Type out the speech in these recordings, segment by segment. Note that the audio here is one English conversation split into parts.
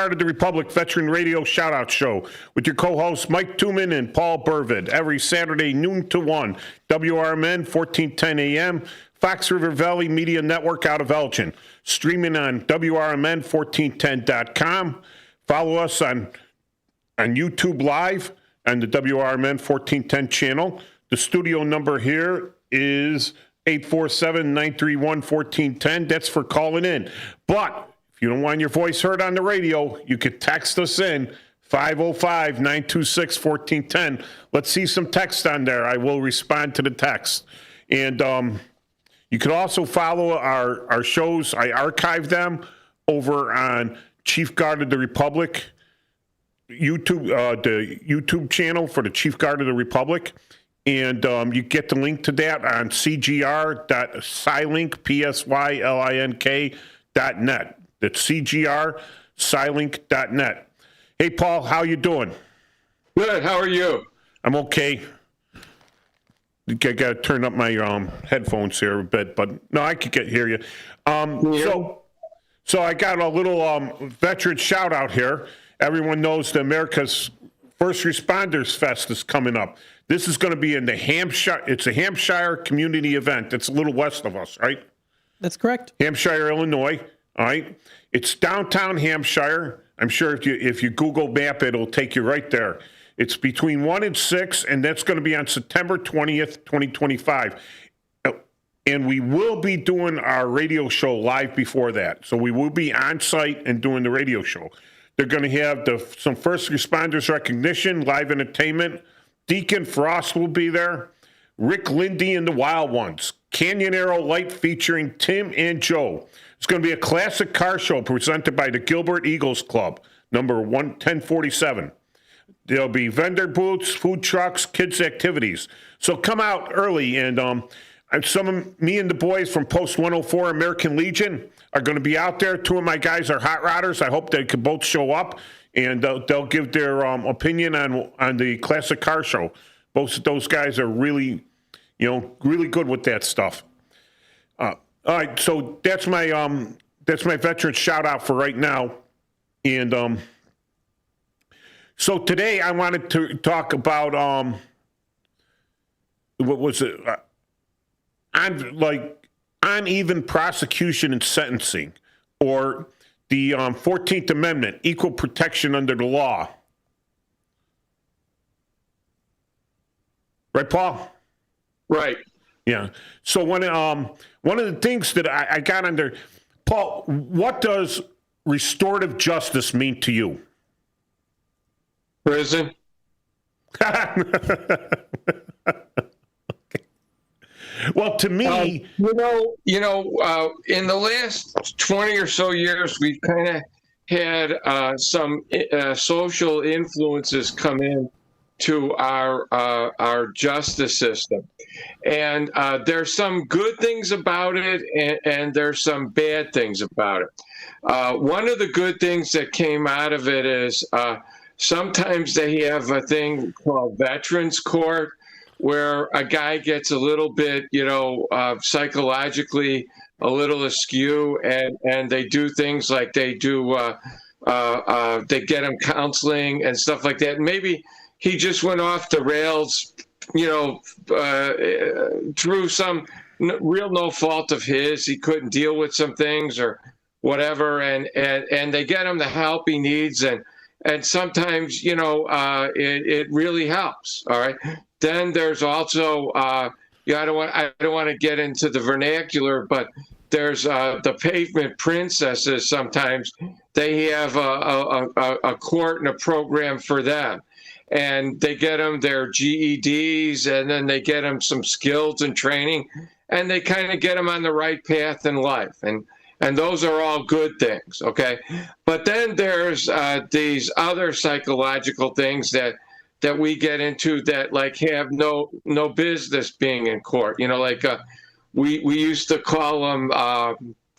Guard of the Republic Veteran Radio Shoutout Show with your co-hosts Mike Tooman and Paul Burvid every Saturday noon to 1, WRMN 1410 AM, Fox River Valley Media Network out of Elgin, streaming on WRMN1410.com. Follow us on YouTube Live and the WRMN 1410 channel. The studio number here is 847-931-1410. That's for calling in. But if you don't want your voice heard on the radio, you could text us in 505-926-1410. Let's see some text on there. I will respond to the text. And you can also follow our shows. I archive them over on Chief Guard of the Republic YouTube, the YouTube channel for the Chief Guard of the Republic. And you get the link to that on cgr.psylink.net. That's cgr.psylink.net. Hey, Paul, how you doing? Good. How are you? I'm okay. I got to turn up my headphones here a bit, but no, I could hear you. So I got a little veteran shout out here. Everyone knows that America's First Responders Fest is coming up. This is going to be in the Hampshire. It's a Hampshire community event. It's a little west of us, right? That's correct. Hampshire, Illinois. All right. It's downtown Hampshire. I'm sure if you Google map it, it'll take you right there. It's between 1 and 6, and that's going to be on September 20th, 2025. And we will be doing our radio show live before that. So we will be on site and doing the radio show. They're going to have some first responders recognition, live entertainment. Deacon Frost will be there. Rick Lindy and the Wild Ones. Canyon Arrow Light featuring Tim and Joe. It's going to be a classic car show presented by the Gilbert Eagles Club, number 1047. There'll be vendor booths, food trucks, kids' activities. So come out early, and me and the boys from Post 104 American Legion are going to be out there. Two of my guys are hot rodders. I hope they can both show up, and they'll give their opinion on the classic car show. Both of those guys are really good with that stuff. All right, so that's my veteran shout out for right now, and so today I wanted to talk about what was it? Uneven prosecution and sentencing, or the 14th Amendment, equal protection under the law. Right, Paul? Right. Yeah. So one of the things that I got under, Paul, what does restorative justice mean to you? Prison. Well, to me, in the last 20 or so years, we've kind of had some social influences come in to our justice system, and there's some good things about it, and there's some bad things about it. One of the good things that came out of it is sometimes they have a thing called Veterans Court, where a guy gets a little bit, psychologically a little askew, and they do things like they get him counseling and stuff like that. And maybe he just went off the rails, through some real no fault of his. He couldn't deal with some things or whatever, and they get him the help he needs, and sometimes, it really helps. All right. Then there's also, I don't want to get into the vernacular, but there's the pavement princesses. Sometimes they have a court and a program for them, and they get them their GEDs, and then they get them some skills and training, and they kind of get them on the right path in life, and those are all good things, okay? But then there's these other psychological things that we get into that have no business being in court. We used to call them, I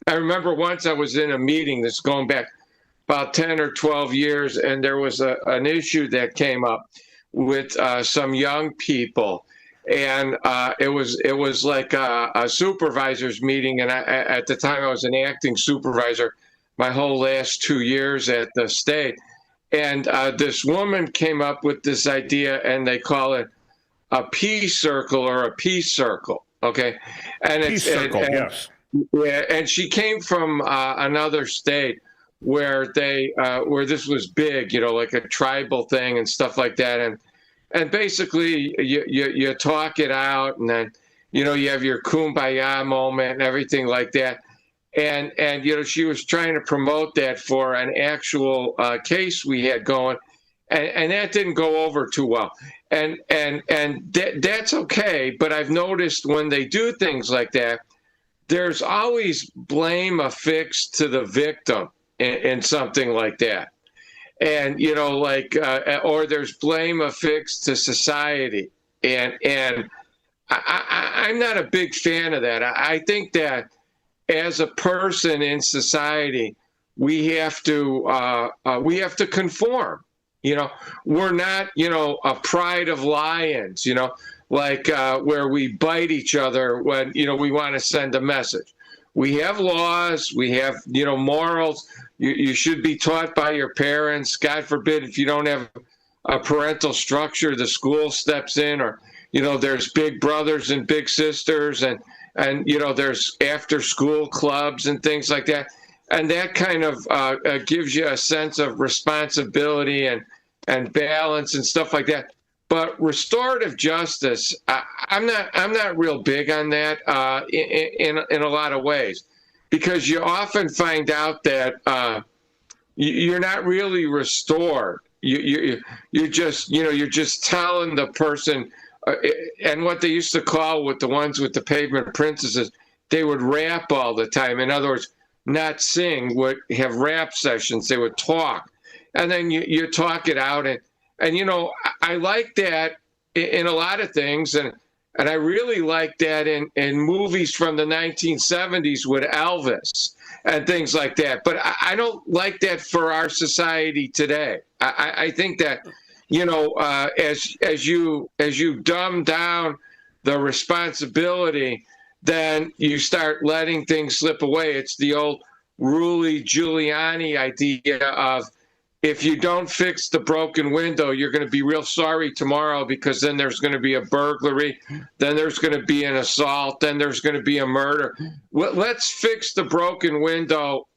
remember once I was in a meeting that's going back about 10 or 12 years, and there was an issue that came up with some young people, and it was like a supervisor's meeting, and at the time I was an acting supervisor. my whole last 2 years at the state. And this woman came up with this idea, and they call it a peace circle or a peace circle. Okay, and Peace circle, yes. Yeah, and she came from another state where where this was big, like a tribal thing and stuff like that, and basically you talk it out, and then you have your kumbaya moment and everything like that, and she was trying to promote that for an actual case we had going, and that didn't go over too well, and that's okay, but I've noticed when they do things like that, there's always blame affixed to the victim in something like that. And, or there's blame affixed to society. And I'm not a big fan of that. I think that as a person in society, we have to conform. We're not, a pride of lions, where we bite each other when, we want to send a message. We have laws, we have, morals. You should be taught by your parents. God forbid, if you don't have a parental structure, the school steps in, or, there's big brothers and big sisters, and there's after school clubs and things like that. And that kind of gives you a sense of responsibility and balance and stuff like that. But restorative justice, I'm not real big on that in a lot of ways, because you often find out that you're not really restored. You're just telling the person, and what they used to call with the ones with the pavement princesses, they would rap all the time. In other words, not sing, would have rap sessions. They would talk, and then you talk it out, and I like that in a lot of things, and I really like that in movies from the 1970s with Elvis and things like that. But I don't like that for our society today. I think that as you dumb down the responsibility, then you start letting things slip away. It's the old Rudy Giuliani idea of, if you don't fix the broken window, you're going to be real sorry tomorrow, because then there's going to be a burglary, then there's going to be an assault, then there's going to be a murder. Let's fix the broken window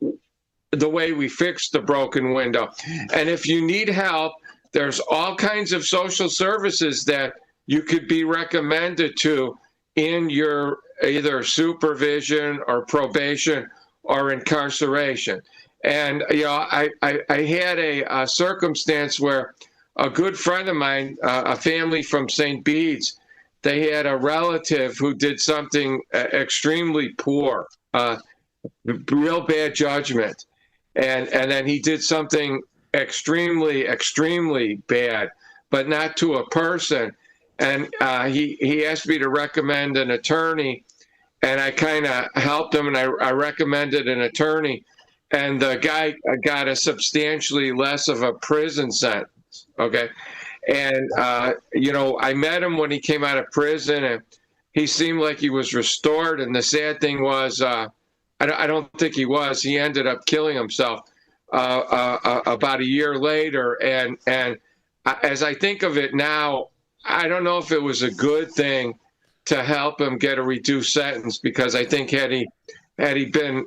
the way we fixed the broken window. And if you need help, there's all kinds of social services that you could be recommended to in your either supervision or probation or incarceration. And, I had a circumstance where a good friend of mine, a family from St. Bede's, they had a relative who did something extremely poor, real bad judgment. And then he did something extremely, extremely bad, but not to a person. And he asked me to recommend an attorney, and I kind of helped him, and I recommended an attorney. And the guy got a substantially less of a prison sentence, okay? And, I met him when he came out of prison, and he seemed like he was restored. And the sad thing was, I don't think he was. He ended up killing himself about a year later. And as I think of it now, I don't know if it was a good thing to help him get a reduced sentence, because I think had he been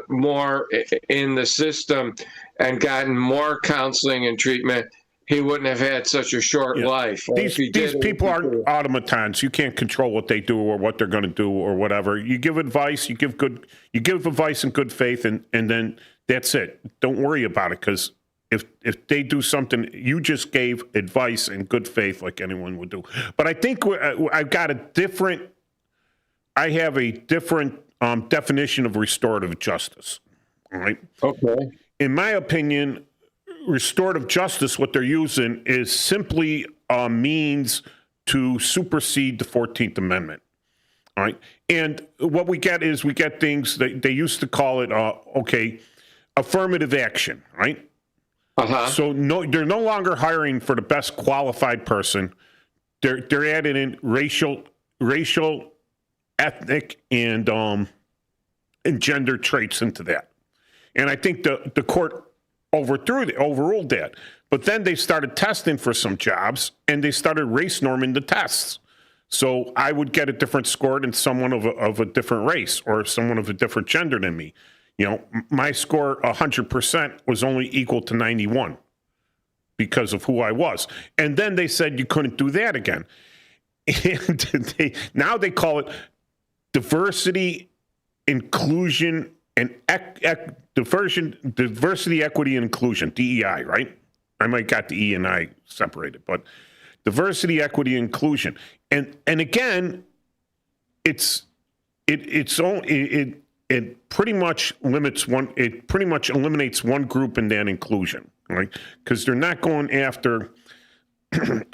more in the system and gotten more counseling and treatment, he wouldn't have had such a short life. These people are automatons. You can't control what they do or what they're going to do or whatever. You give advice, you give advice in good faith, and then that's it. Don't worry about it, because if they do something, you just gave advice in good faith like anyone would do. But I think I have a different definition of restorative justice. All right. Okay. In my opinion, restorative justice, what they're using is simply a means to supersede the 14th Amendment. All right. And what we get things that they used to call it, affirmative action, right? Uh-huh. So they're no longer hiring for the best qualified person. They're adding in racial, ethnic, and gender traits into that. And I think the court overruled that. But then they started testing for some jobs, and they started race norming the tests. So I would get a different score than someone of a different race or someone of a different gender than me. My score, 100%, was only equal to 91 because of who I was. And then they said you couldn't do that again. And now they call it diversity, inclusion, and diversity, equity, and inclusion, DEI, right? I might got the E and I separated, but diversity, equity, inclusion. And again, it pretty much eliminates one group in that inclusion, right? Because they're not going after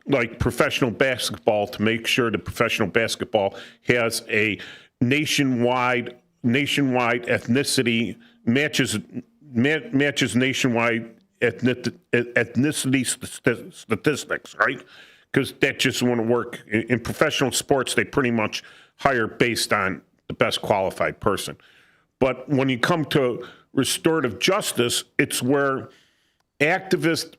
like professional basketball to make sure that professional basketball has a nationwide ethnicity matches nationwide ethnicity statistics, right? Because that just won't work. In professional sports, they pretty much hire based on the best qualified person. But when you come to restorative justice, it's where activists,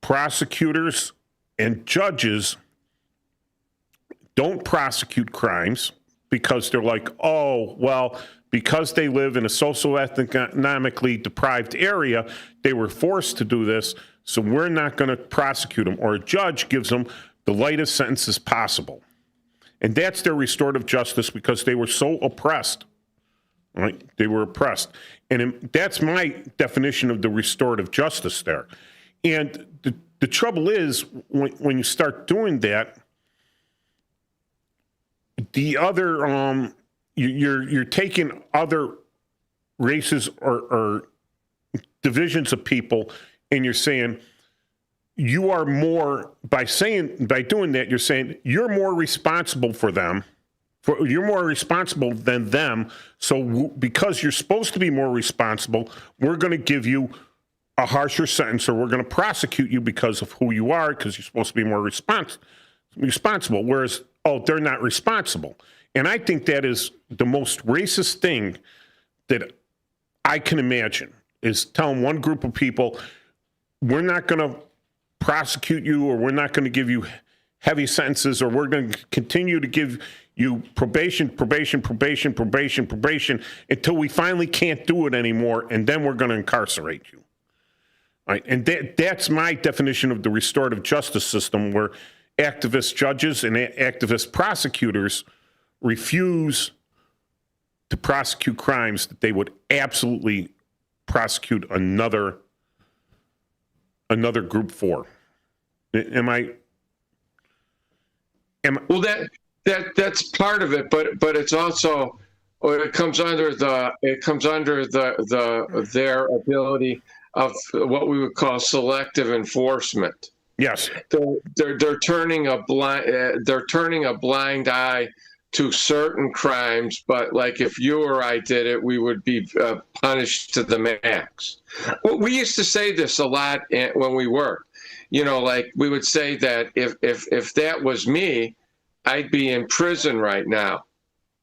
prosecutors, and judges don't prosecute crimes because they're like, oh, well, because they live in a socioeconomically deprived area, they were forced to do this, so we're not going to prosecute them. Or a judge gives them the lightest sentences possible. And that's their restorative justice because they were so oppressed, right? They were oppressed. And that's my definition of the restorative justice there. And the trouble is, when you start doing that, the other, you're taking other races or divisions of people, and you're saying you are more by doing that. You're saying you're more responsible for them. You're more responsible than them. So because you're supposed to be more responsible, we're going to give you a harsher sentence, or we're going to prosecute you because of who you are, because you're supposed to be more responsible. Whereas, oh, they're not responsible. And I think that is the most racist thing that I can imagine, is telling one group of people, we're not going to prosecute you, or we're not going to give you heavy sentences, or we're going to continue to give you probation until we finally can't do it anymore, and then we're going to incarcerate you. Right? And that's my definition of the restorative justice system, where activist judges and activist prosecutors refuse to prosecute crimes that they would absolutely prosecute another group for. Well, that's part of it, but it's also, it comes under their ability of what we would call selective enforcement. Yes, they're turning a blind eye to certain crimes, but like if you or I did it, we would be punished to the max. Well, we used to say this a lot when we worked. Like we would say that if that was me, I'd be in prison right now.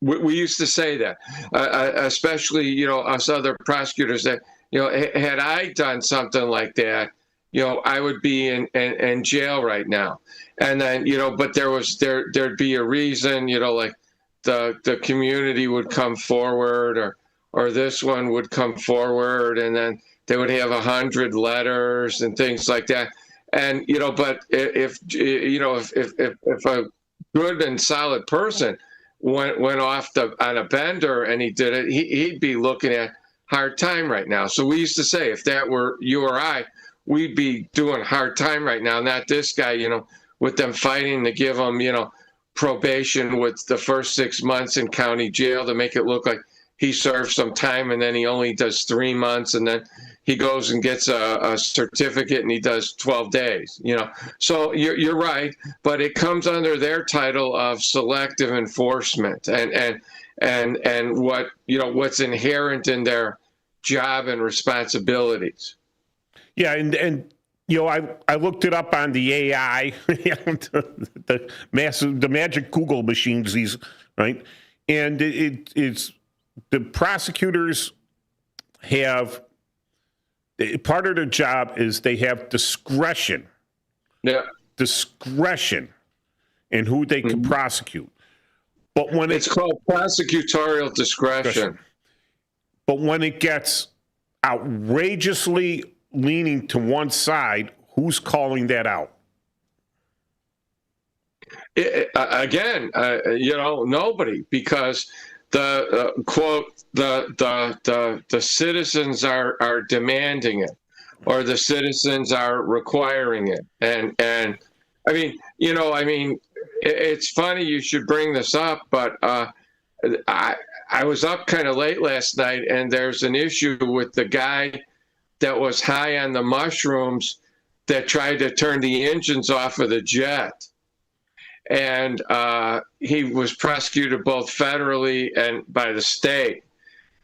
We used to say that, especially us other prosecutors, that had I done something like that, I would be in jail right now. And then, but there'd be a reason, like the community would come forward, or this one would come forward, and then they would have 100 letters and things like that. And, but if a good and solid person went off on a bender and he did it, he'd be looking at hard time right now. So we used to say, if that were you or I, we'd be doing hard time right now, not this guy, with them fighting to give him, probation with the first 6 months in county jail to make it look like he served some time, and then he only does 3 months, and then he goes and gets a certificate and he does 12 days, So you're right, but it comes under their title of selective enforcement and what, what's inherent in their job and responsibilities. Yeah, and I looked it up on the AI, the magic Google machines, right? And it's the prosecutors have part of their job is they have discretion. Yeah. Discretion in who they can prosecute. But when it's called prosecutorial discretion. But when it gets outrageously leaning to one side, who's calling that out? Nobody, because the quote the citizens are demanding it, or the citizens are requiring it, and it's funny you should bring this up, but I was up kind of late last night, and there's an issue with the guy that was high on the mushrooms that tried to turn the engines off of the jet. And he was prosecuted both federally and by the state.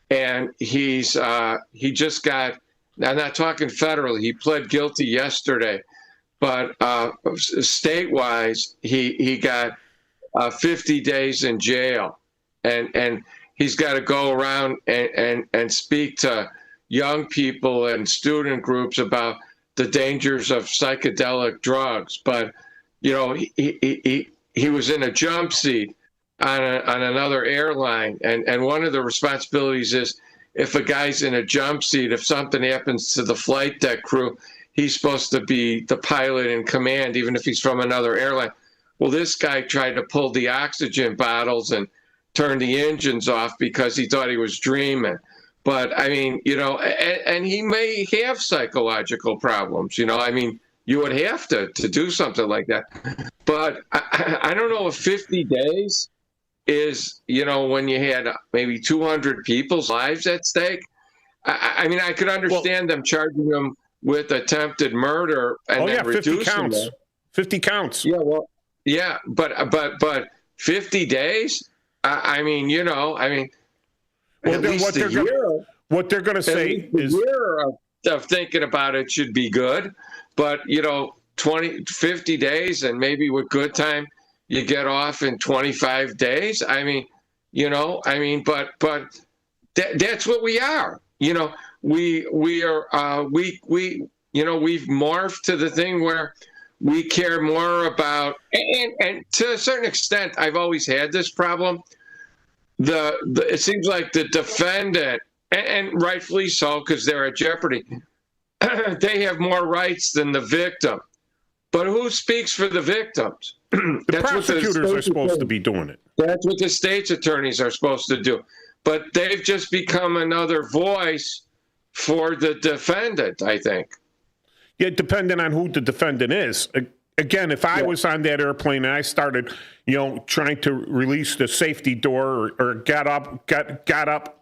And he just got, I'm not talking federally, he pled guilty yesterday, but state-wise, he got 50 days in jail. And he's got to go around and speak to young people and student groups about the dangers of psychedelic drugs. But he was in a jump seat on another airline, and one of the responsibilities is, if a guy's in a jump seat, if something happens to the flight deck crew, he's supposed to be the pilot in command, even if he's from another airline. Well, this guy tried to pull the oxygen bottles and turn the engines off because he thought he was dreaming. But and he may have psychological problems, you would have to do something like that. But I don't know if 50 days is, when you had maybe 200 people's lives at stake. I could understand them charging them with attempted murder and then 50 counts. Them. 50 counts. Yeah, well, yeah, but 50 days? Well, then what they're going to say is, a year of thinking about it should be good, but 50 days, and maybe with good time you get off in 25 days. But that's what we are. We've morphed to the thing where we care more about, and to a certain extent, I've always had this problem. It seems like the defendant, and rightfully so, because they're at jeopardy, they have more rights than the victim. But who speaks for the victims? The prosecutors are supposed to be doing it. That's what the state's attorneys are supposed to do. But they've just become another voice for the defendant, I think. Yeah, depending on who the defendant is. Again, if I was on that airplane and I started, trying to release the safety door or got up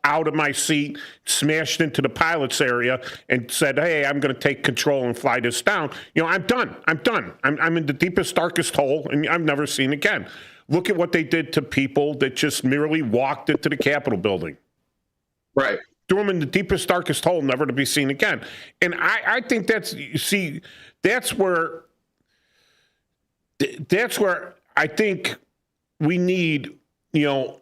out of my seat, smashed into the pilot's area and said, "Hey, I'm going to take control and fly this down," I'm done. I'm in the deepest, darkest hole, and I've never seen again. Look at what they did to people that just merely walked into the Capitol building. Right. Threw them in the deepest, darkest hole, never to be seen again. And I think that's where I think we need, an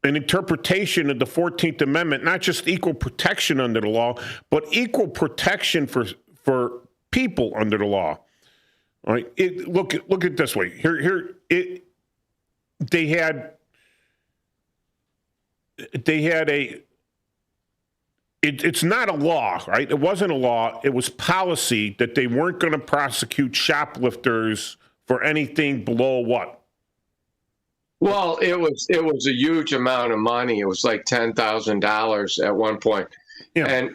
interpretation of the 14th Amendment, not just equal protection under the law, but equal protection for people under the law. All right. Look at it this way. They had it's not a law, right? It wasn't a law. It was policy that they weren't going to prosecute shoplifters for anything below what? Well, it was a huge amount of money. It was like $10,000 at one point. Yeah.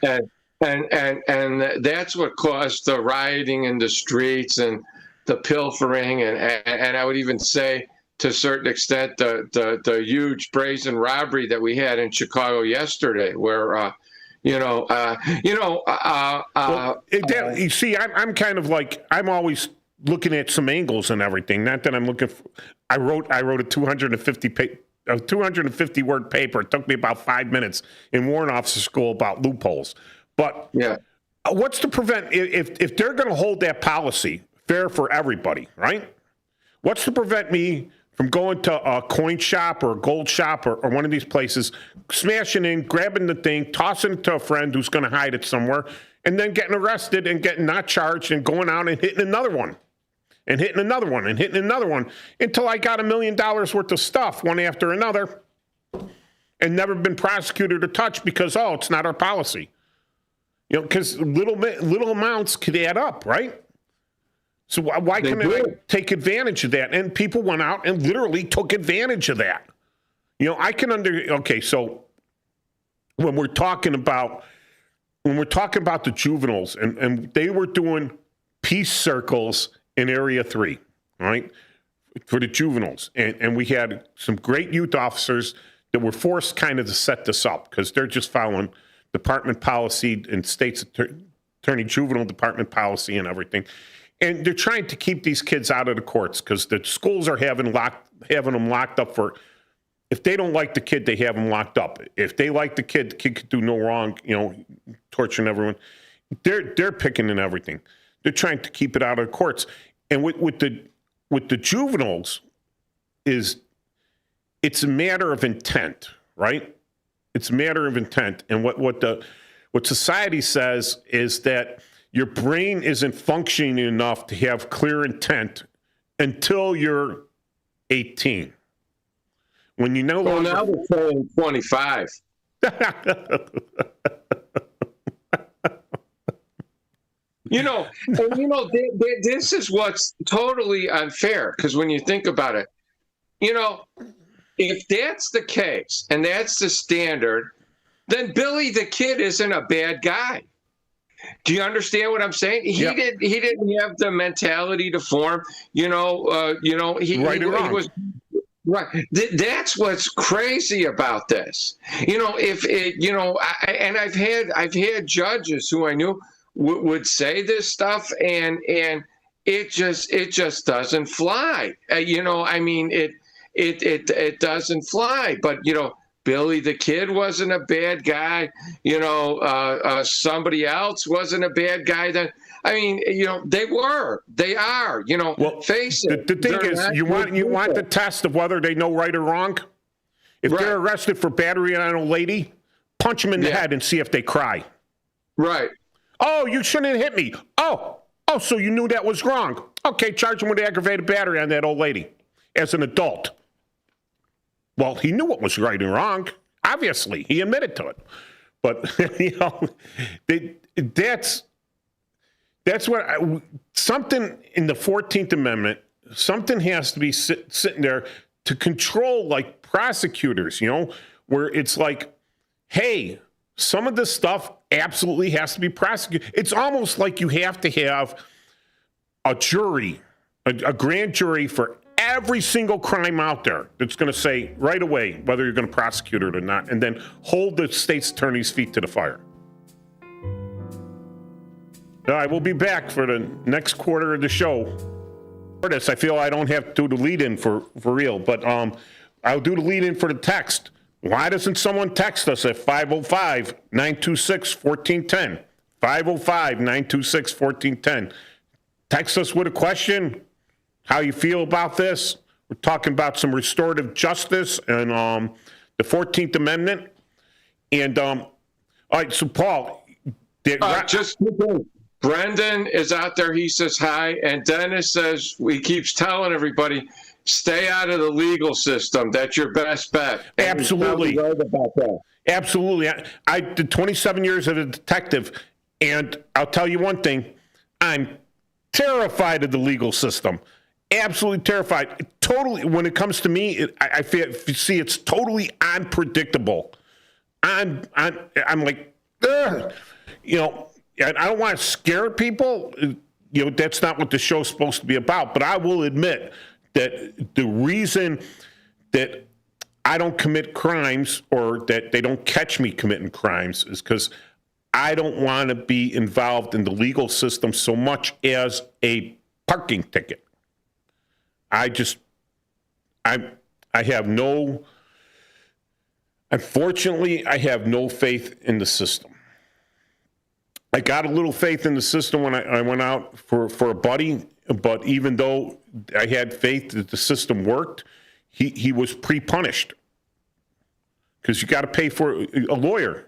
And that's what caused the rioting in the streets and the pilfering, and I would even say, to a certain extent, the huge brazen robbery that we had in Chicago yesterday, where you see, I'm kind of like, I'm always looking at some angles and everything. Not that I'm looking for. I wrote a 250 word paper. It took me about 5 minutes in warrant officer school about loopholes. But what's to prevent, if they're going to hold that policy fair for everybody, right? What's to prevent me from going to a coin shop or a gold shop or one of these places, smashing in, grabbing the thing, tossing it to a friend who's going to hide it somewhere, and then getting arrested and getting not charged and going out and hitting another one and hitting another one and hitting another one until I got $1 million worth of stuff one after another and never been prosecuted or touched because, oh, it's not our policy. Because little amounts could add up, right? So why can't I take advantage of that? And people went out and literally took advantage of that. I can okay, so when we're talking about the juveniles and they were doing peace circles in Area 3, right, for the juveniles. And we had some great youth officers that were forced kind of to set this up because they're just following department policy and state's attorney juvenile department policy and everything. And they're trying to keep these kids out of the courts because the schools are having them locked up for, if they don't like the kid, they have them locked up. If they like the kid could do no wrong, torturing everyone. They're picking and everything. They're trying to keep it out of the courts. And with the juveniles it's a matter of intent, right? It's a matter of intent. And what society says is that your brain isn't functioning enough to have clear intent until you're 18. When you know. Well, now we're saying 25. This is what's totally unfair because when you think about it, if that's the case and that's the standard, then Billy the Kid isn't a bad guy. Do you understand what I'm saying? He didn't have the mentality to form. He was right. That's what's crazy about this. I've had judges who I knew would say this stuff, and it just doesn't fly. It doesn't fly. But Billy the Kid wasn't a bad guy. Somebody else wasn't a bad guy. They are. Well, face it. The thing is, you want the test of whether they know right or wrong. If they're arrested for battery on an old lady, punch them in the head and see if they cry. Right. Oh, you shouldn't have hit me. Oh, so you knew that was wrong. Okay, charge him with aggravated battery on that old lady as an adult. Well, he knew what was right and wrong. Obviously, he admitted to it. But, that's what something in the 14th Amendment, something has to be sitting there to control, like, prosecutors, where it's like, hey, some of this stuff absolutely has to be prosecuted. It's almost like you have to have a jury, a grand jury for every single crime out there that's going to say right away whether you're going to prosecute it or not, and then hold the state's attorney's feet to the fire. All right, we'll be back for the next quarter of the show. For this, I feel I don't have to do the lead-in for real, but I'll do the lead-in for the text. Why doesn't someone text us at 505-926-1410? 505-926-1410. Text us with a question, how you feel about this. We're talking about some restorative justice and the 14th Amendment. And, all right, so Paul. Brendan is out there. He says hi. And Dennis says, he keeps telling everybody, stay out of the legal system. That's your best bet. And absolutely. Right about that. Absolutely. I did 27 years as a detective, and I'll tell you one thing. I'm terrified of the legal system. Absolutely terrified. Totally. When it comes to me, I see it's totally unpredictable. I'm like, ugh. I don't want to scare people. That's not what the show's supposed to be about. But I will admit that the reason that I don't commit crimes or that they don't catch me committing crimes is because I don't want to be involved in the legal system so much as a parking ticket. Unfortunately, I have no faith in the system. I got a little faith in the system when I went out for a buddy, but even though I had faith that the system worked, he was pre-punished because you got to pay for a lawyer.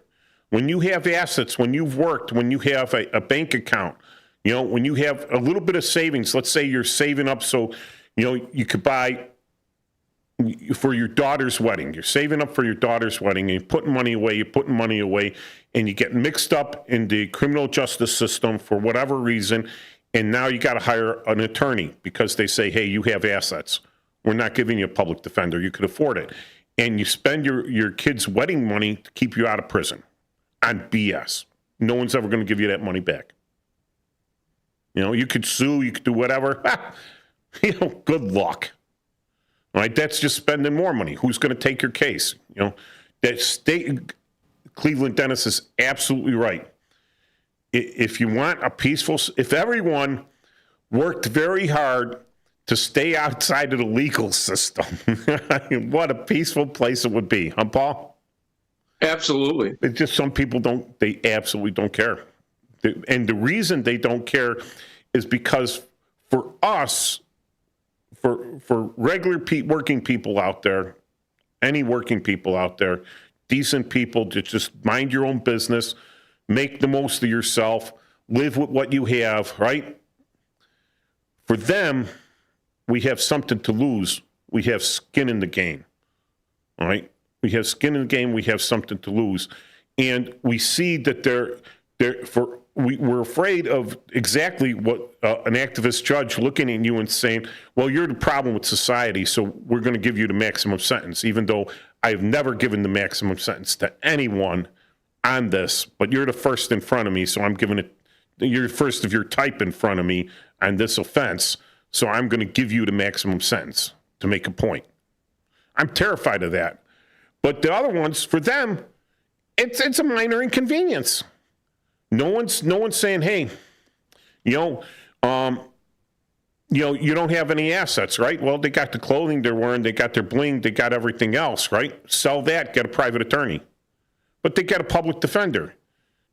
When you have assets, when you've worked, when you have a bank account, when you have a little bit of savings, let's say you're saving up so, you could buy for your daughter's wedding. You're saving up for your daughter's wedding, and you're putting money away, and you get mixed up in the criminal justice system for whatever reason, and now you got to hire an attorney because they say, hey, you have assets. We're not giving you a public defender. You could afford it. And you spend your kid's wedding money to keep you out of prison on BS. No one's ever going to give you that money back. You could sue, you could do whatever. Good luck. All right, that's just spending more money. Who's going to take your case? That state, Cleveland Dennis is absolutely right. If you want if everyone worked very hard to stay outside of the legal system, what a peaceful place it would be, huh, Paul? Absolutely. It's just some people they absolutely don't care. And the reason they don't care is because for us, for regular working people out there, any working people out there, decent people to just mind your own business, make the most of yourself, live with what you have, right? For them, we have something to lose. We have skin in the game, all right? We have skin in the game. We have something to lose. And we see that we're afraid of exactly what an activist judge looking at you and saying, well, you're the problem with society, so we're going to give you the maximum sentence, even though I've never given the maximum sentence to anyone on this, but you're the first in front of me, so I'm giving it, you're first of your type in front of me on this offense, so I'm going to give you the maximum sentence to make a point. I'm terrified of that. But the other ones, for them, it's a minor inconvenience. No one's saying, hey, you don't have any assets, right? Well, they got the clothing they're wearing, they got their bling, they got everything else, right? Sell that, get a private attorney. But they get a public defender.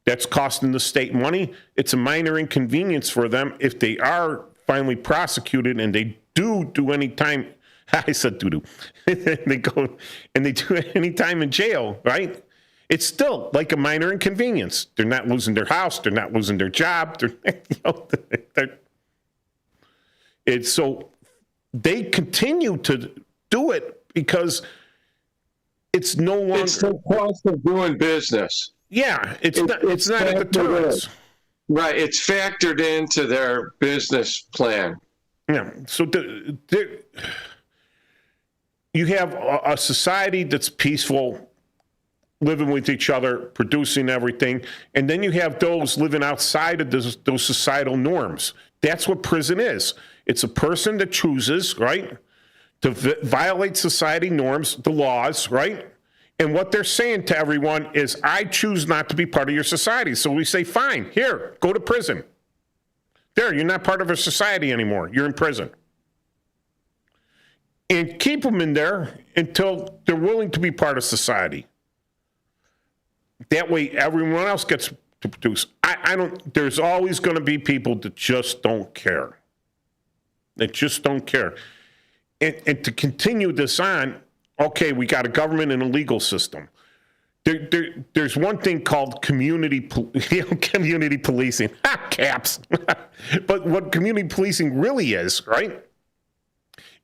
That's costing the state money. It's a minor inconvenience for them if they are finally prosecuted and they do any time. I said do. They go and they do any time in jail, right? It's still like a minor inconvenience. They're not losing their house. They're not losing their job. So they continue to do it because it's no longer. It's the cost of doing business. Yeah, it's not a deterrence. Right, it's factored into their business plan. Yeah, so you have a society that's peaceful, living with each other, producing everything, and then you have those living outside of those societal norms. That's what prison is. It's a person that chooses, right, to violate society norms, the laws, right? And what they're saying to everyone is, I choose not to be part of your society. So we say, fine, here, go to prison. There, you're not part of our society anymore. You're in prison. And keep them in there until they're willing to be part of society. That way, everyone else gets to produce. There's always going to be people that just don't care. They just don't care. And to continue this on, okay, we got a government and a legal system. There's one thing called community policing. Caps. But what community policing really is, right,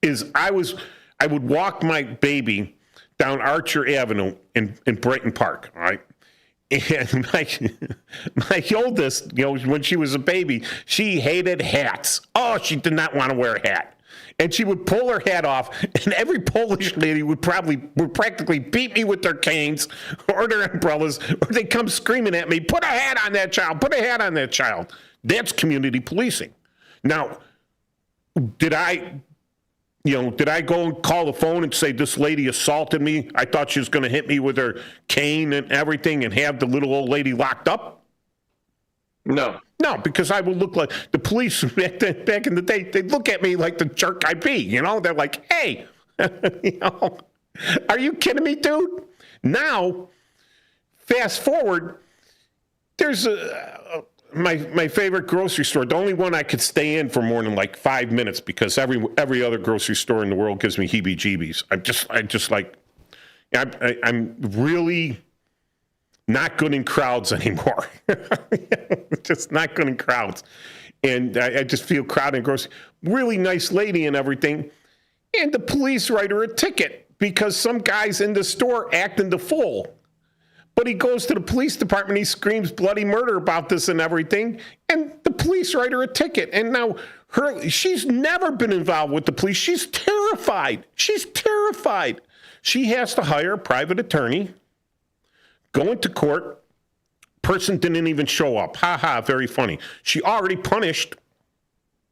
is I would walk my baby down Archer Avenue in Brighton Park, all right? And my oldest, when she was a baby, she hated hats. Oh, she did not want to wear a hat. And she would pull her hat off, and every Polish lady would practically beat me with their canes or their umbrellas, or they'd come screaming at me, put a hat on that child, put a hat on that child. That's community policing. Now, did I go and call the phone and say, this lady assaulted me? I thought she was going to hit me with her cane and everything and have the little old lady locked up? No, because I would look like the police back in the day. They'd look at me like the jerk I be. They're like, hey, are you kidding me, dude? Now, fast forward, there's my favorite grocery store, the only one I could stay in for more than like 5 minutes because every other grocery store in the world gives me heebie-jeebies. I'm really not good in crowds anymore. Just not good in crowds. And I just feel crowded in grocery. Really nice lady and everything. And the police write her a ticket because some guy's in the store acting the fool. But he goes to the police department, he screams bloody murder about this and everything, and the police write her a ticket. And now she's never been involved with the police. She's terrified. She's terrified. She has to hire a private attorney, go into court. Person didn't even show up. Ha ha, very funny. She already punished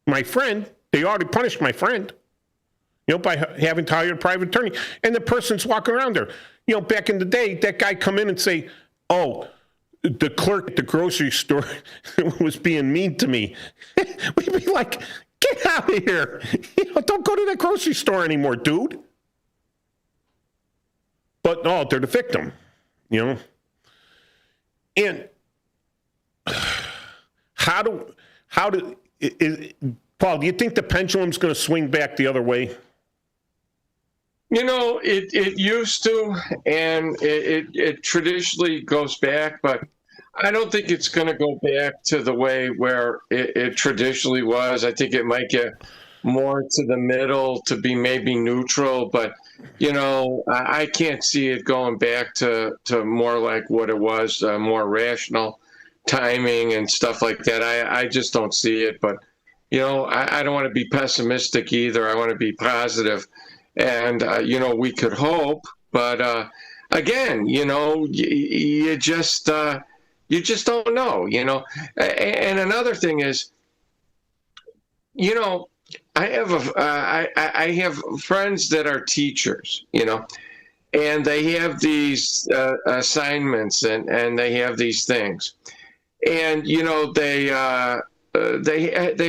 my friend. They already punished my friend, by having to hire a private attorney. And the person's walking around there. Back in the day, that guy come in and say, oh, the clerk at the grocery store was being mean to me. We'd be like, get out of here. Don't go to that grocery store anymore, dude. But no, they're the victim, And Paul, do you think the pendulum's going to swing back the other way? It used to, and it traditionally goes back, but I don't think it's going to go back to the way where it traditionally was. I think it might get more to the middle to be maybe neutral, but, I can't see it going back to more like what it was, more rational timing and stuff like that. I just don't see it, but, I don't want to be pessimistic either. I want to be positive. And, we could hope, but, again, you just don't know, and another thing is, I have friends that are teachers, and they have these assignments and they have these things, and, they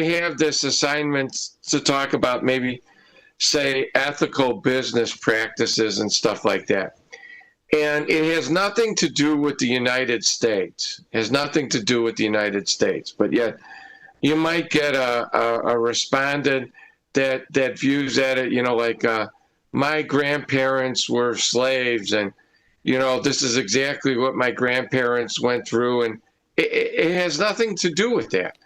have this assignment to talk about maybe, say, ethical business practices and stuff like that. And it has nothing to do with the United States. It has nothing to do with the United States. But yet you might get a respondent that views at it, like my grandparents were slaves and, this is exactly what my grandparents went through. And it has nothing to do with that.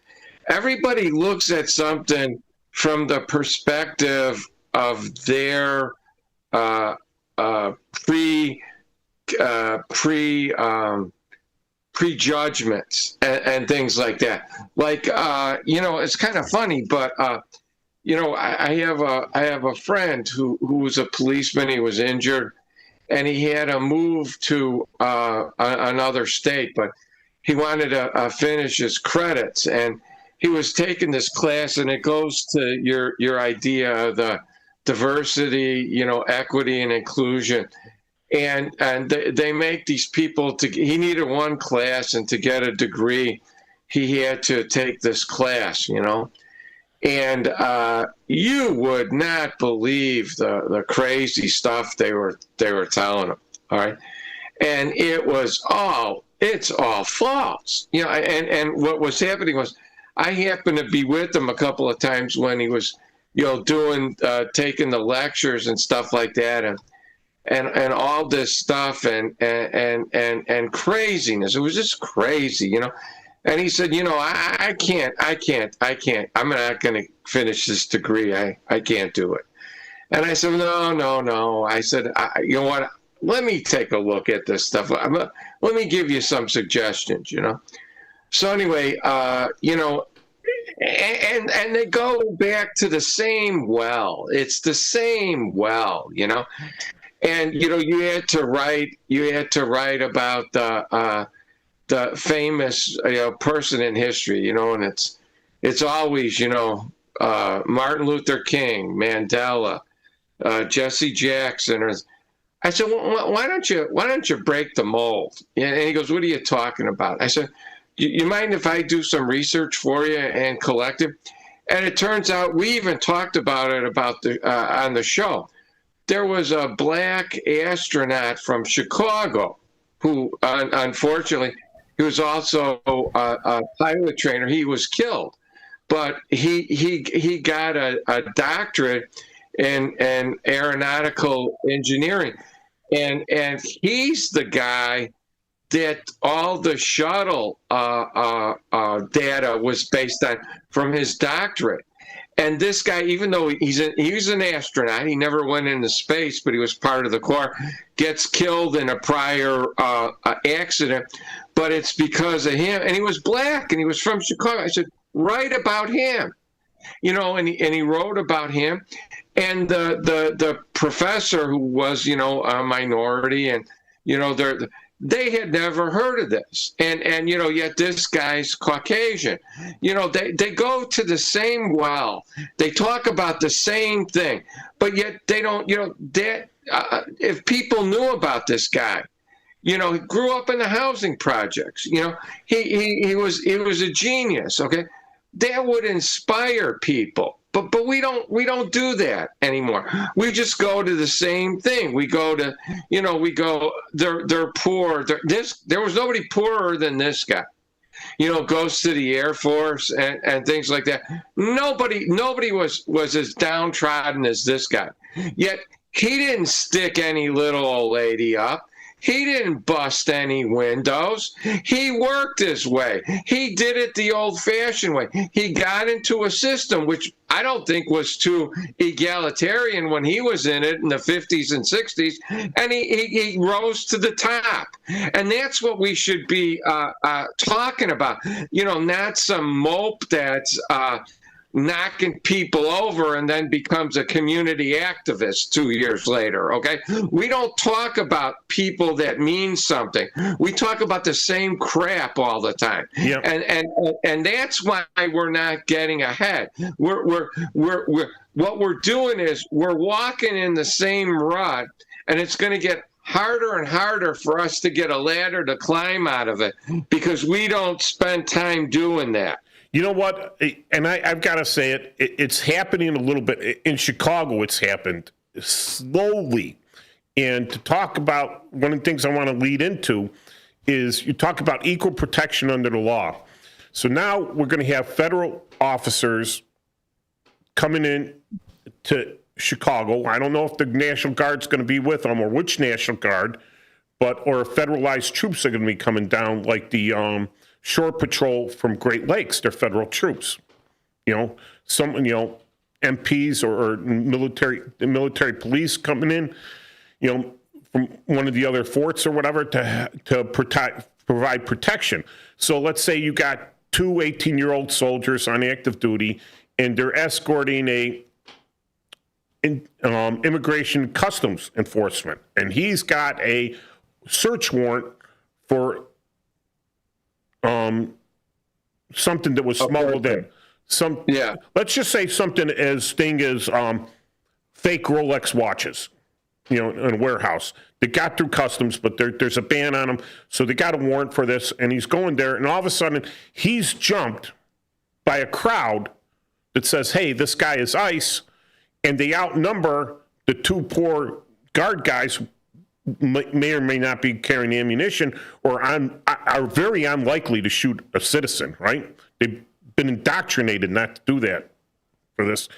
Everybody looks at something from the perspective of their prejudgments and things like that. Like it's kind of funny, but I have a friend who was a policeman. He was injured, and he had to move to another state, but he wanted to finish his credits, and he was taking this class, and it goes to your idea of the diversity, equity and inclusion. And they make these people he needed one class, and to get a degree, he had to take this class, and you would not believe the crazy stuff they were telling him. All right. And it's all false, and what was happening was, I happened to be with him a couple of times when he was, taking the lectures and stuff like that, and all this stuff and craziness. It was just crazy, And he said, I can't. I'm not going to finish this degree. I can't do it. And I said, no. I said, you know what? Let me take a look at this stuff. Let me give you some suggestions, So anyway, and they go back to the same well. It's the same well, And you had to write about the famous person in history, and it's always Martin Luther King, Mandela, Jesse Jackson. I said, well, why don't you break the mold? And he goes, what are you talking about? I said, you mind if I do some research for you and collect it? And it turns out we even talked about it on the show. There was a black astronaut from Chicago who, unfortunately, He was also a pilot trainer. He was killed, but he got a doctorate in aeronautical engineering, and he's the guy that all the shuttle data was based on from his doctorate. And this guy, even though he was an astronaut, he never went into space, but he was part of the Corps, gets killed in a prior accident. But it's because of him. And he was black, and he was from Chicago. I said, write about him. And he wrote about him. And the professor, who was, a minority, and, they had never heard of this. And yet this guy's Caucasian. They go to the same well. They talk about the same thing, but yet they don't, if people knew about this guy, he grew up in the housing projects, he was a genius. Okay. That would inspire people. But we don't do that anymore. We just go to the same thing. We go to, they're poor. There was nobody poorer than this guy. Goes to the Air Force and things like that. Nobody was as downtrodden as this guy. Yet he didn't stick any little old lady up. He didn't bust any windows. He worked his way. He did it the old-fashioned way. He got into a system which I don't think was too egalitarian when he was in it in the 50s and 60s, and he rose to the top. And that's what we should be talking about. Not some mope that's knocking people over and then becomes a community activist 2 years later. Okay, we don't talk about people that mean something. We talk about the same crap all the time. Yep. And that's why we're not getting ahead. What we're doing is we're walking in the same rut, and it's going to get harder and harder for us to get a ladder to climb out of it because we don't spend time doing that. You know what? And I've got to say it, it's happening a little bit. In Chicago, it's happened slowly. And to talk about, one of the things I want to lead into is you talk about equal protection under the law. So now we're going to have federal officers coming in to Chicago. I don't know if the National Guard's going to be with them or which National Guard, or federalized troops are going to be coming down like the Shore Patrol from Great Lakes. They're federal troops. Some MPs or military police coming in, from one of the other forts or whatever to provide protection. So let's say you got two 18-year-old soldiers on active duty, and they're escorting a immigration customs enforcement, and he's got a search warrant for something that was smuggled in. Let's just say something as thing as fake Rolex watches, in a warehouse. They got through customs, but there's a ban on them, so they got a warrant for this, and he's going there, and all of a sudden he's jumped by a crowd that says, "Hey, this guy is ICE," and they outnumber the two poor guard guys who may or may not be carrying ammunition or are very unlikely to shoot a citizen, right? They've been indoctrinated not to do that for this.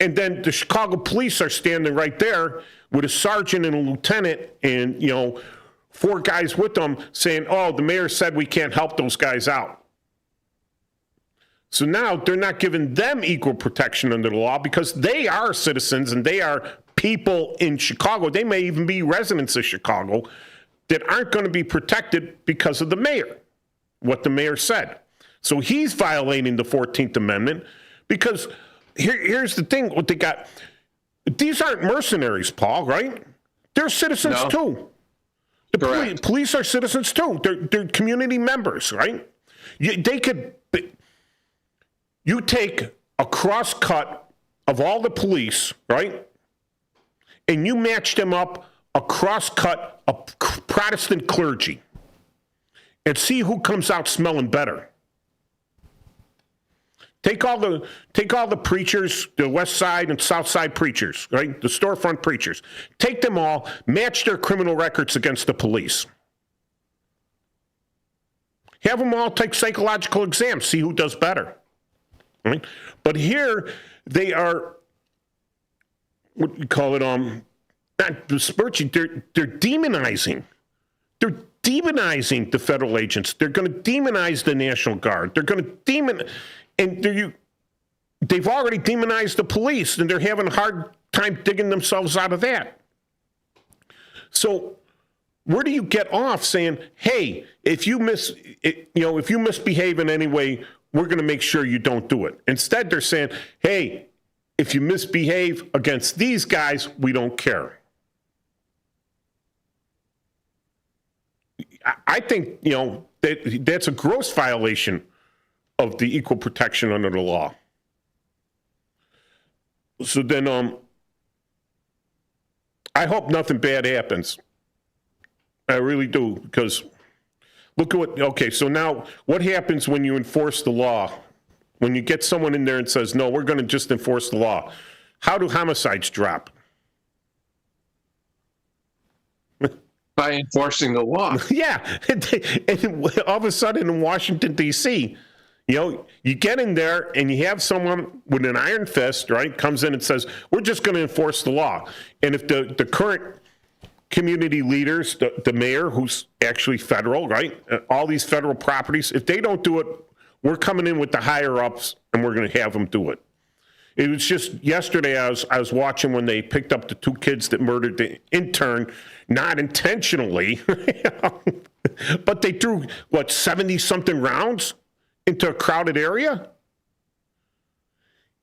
And then the Chicago police are standing right there with a sergeant and a lieutenant and, 4 guys with them saying, "Oh, the mayor said we can't help those guys out." So now they're not giving them equal protection under the law because they are citizens and they are people in Chicago. They may even be residents of Chicago that aren't going to be protected because of the mayor, what the mayor said. So he's violating the 14th Amendment because here's the thing, what they got. These aren't mercenaries, Paul, right? They're citizens too. The police are citizens too. They're community members, right? You take a cross-cut of all the police, right? And you match them up a cross-cut of Protestant clergy and see who comes out smelling better. Take all the preachers, the West Side and South Side preachers, right? The storefront preachers. Take them all, match their criminal records against the police. Have them all take psychological exams, see who does better. Right? But here they are, what you call it, not besmirching, they're demonizing. They're demonizing the federal agents. They're going to demonize the National Guard. They're going to they've already demonized the police, and they're having a hard time digging themselves out of that. So where do you get off saying, hey, if you misbehave in any way, we're going to make sure you don't do it? Instead, they're saying, hey, if you misbehave against these guys, we don't care. I think, that's a gross violation of the equal protection under the law. So then, I hope nothing bad happens. I really do, because look at so now what happens when you enforce the law? When you get someone in there and says, no, we're going to just enforce the law. How do homicides drop? By enforcing the law. Yeah. And all of a sudden in Washington, D.C., you get in there and you have someone with an iron fist, right, comes in and says, we're just going to enforce the law. And if the current community leaders, the mayor, who's actually federal, right, all these federal properties, if they don't do it, we're coming in with the higher ups and we're going to have them do it. It was just yesterday I was watching when they picked up the two kids that murdered the intern, not intentionally, but they threw, 70-something rounds into a crowded area?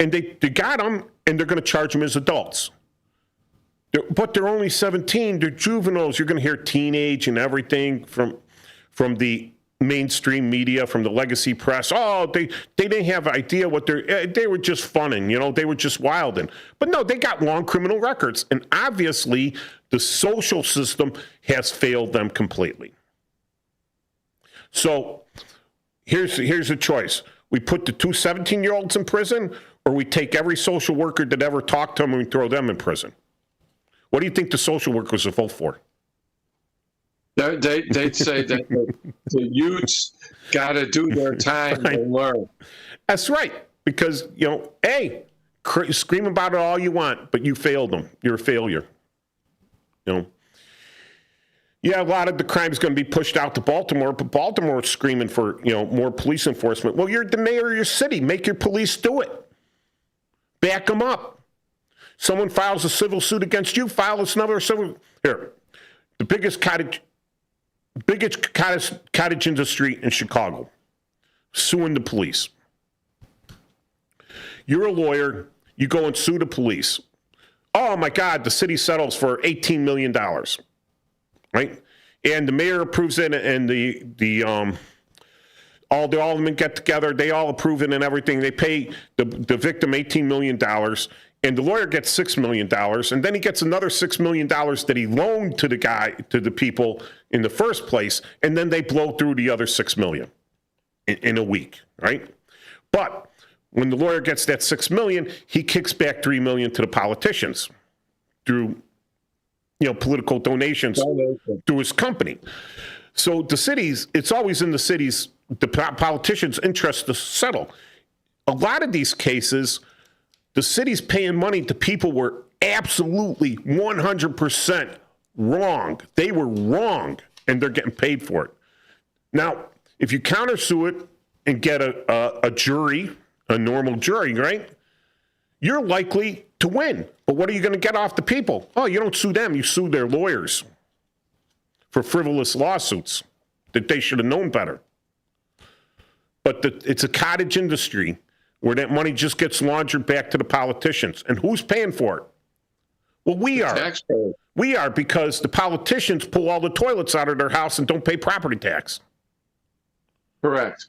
And they got them, and they're going to charge them as adults. But they're only 17. They're juveniles. You're going to hear teenage and everything from the mainstream media, from the legacy press. Oh, they didn't have an idea what they were just funning, they were just wilding. But no, they got long criminal records. And obviously, the social system has failed them completely. So here's a choice. We put the two 17-year-olds in prison, or we take every social worker that ever talked to them and we throw them in prison. What do you think the social workers will vote for? They'd say that the youths got to do their time and learn. That's right. Because, hey, scream about it all you want, but you failed them. You're a failure. Yeah, a lot of the crime is going to be pushed out to Baltimore, but Baltimore's screaming for, more police enforcement. Well, you're the mayor of your city. Make your police do it. Back them up. Someone files a civil suit against you, file another civil. Here, the biggest cottage industry in Chicago, suing the police. You're a lawyer, you go and sue the police. Oh my God, the city settles for $18 million, right? And the mayor approves it, and all the aldermen get together, they all approve it and everything. They pay the victim $18 million, and the lawyer gets $6 million, and then he gets another $6 million that he loaned to the people in the first place, and then they blow through the other $6 million in a week, right? But when the lawyer gets that $6 million, he kicks back $3 million to the politicians through, political donations through his company. So the cities, it's always in the cities, the politicians' interest to settle. A lot of these cases, the city's paying money to people were absolutely 100% wrong. They were wrong, and they're getting paid for it. Now, if you countersue it and get a jury, a normal jury, right, you're likely to win. But what are you going to get off the people? Oh, you don't sue them. You sue their lawyers for frivolous lawsuits that they should have known better. But it's a cottage industry where that money just gets laundered back to the politicians. And who's paying for it? Well, we are. Taxpayers. We are, because the politicians pull all the toilets out of their house and don't pay property tax. Correct.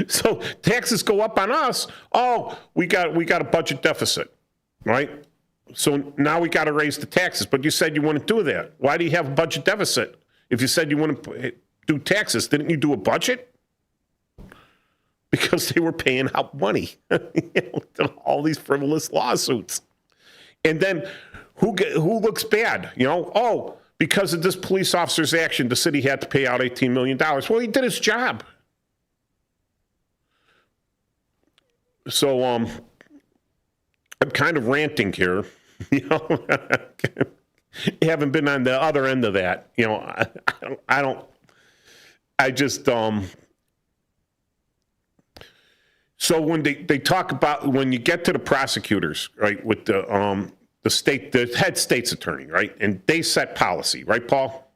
So taxes go up on us. Oh, we got a budget deficit, right? So now we got to raise the taxes. But you said you wouldn't do that. Why do you have a budget deficit? If you said you wouldn't do taxes, didn't you do a budget? Because they were paying out money, all these frivolous lawsuits. And then who looks bad? Oh, because of this police officer's action, the city had to pay out $18 million. Well, he did his job. So I'm kind of ranting here, you know. Haven't been on the other end of that, you know. So when they talk about, when you get to the prosecutors, right, with the head state's attorney, right, and they set policy, right, Paul?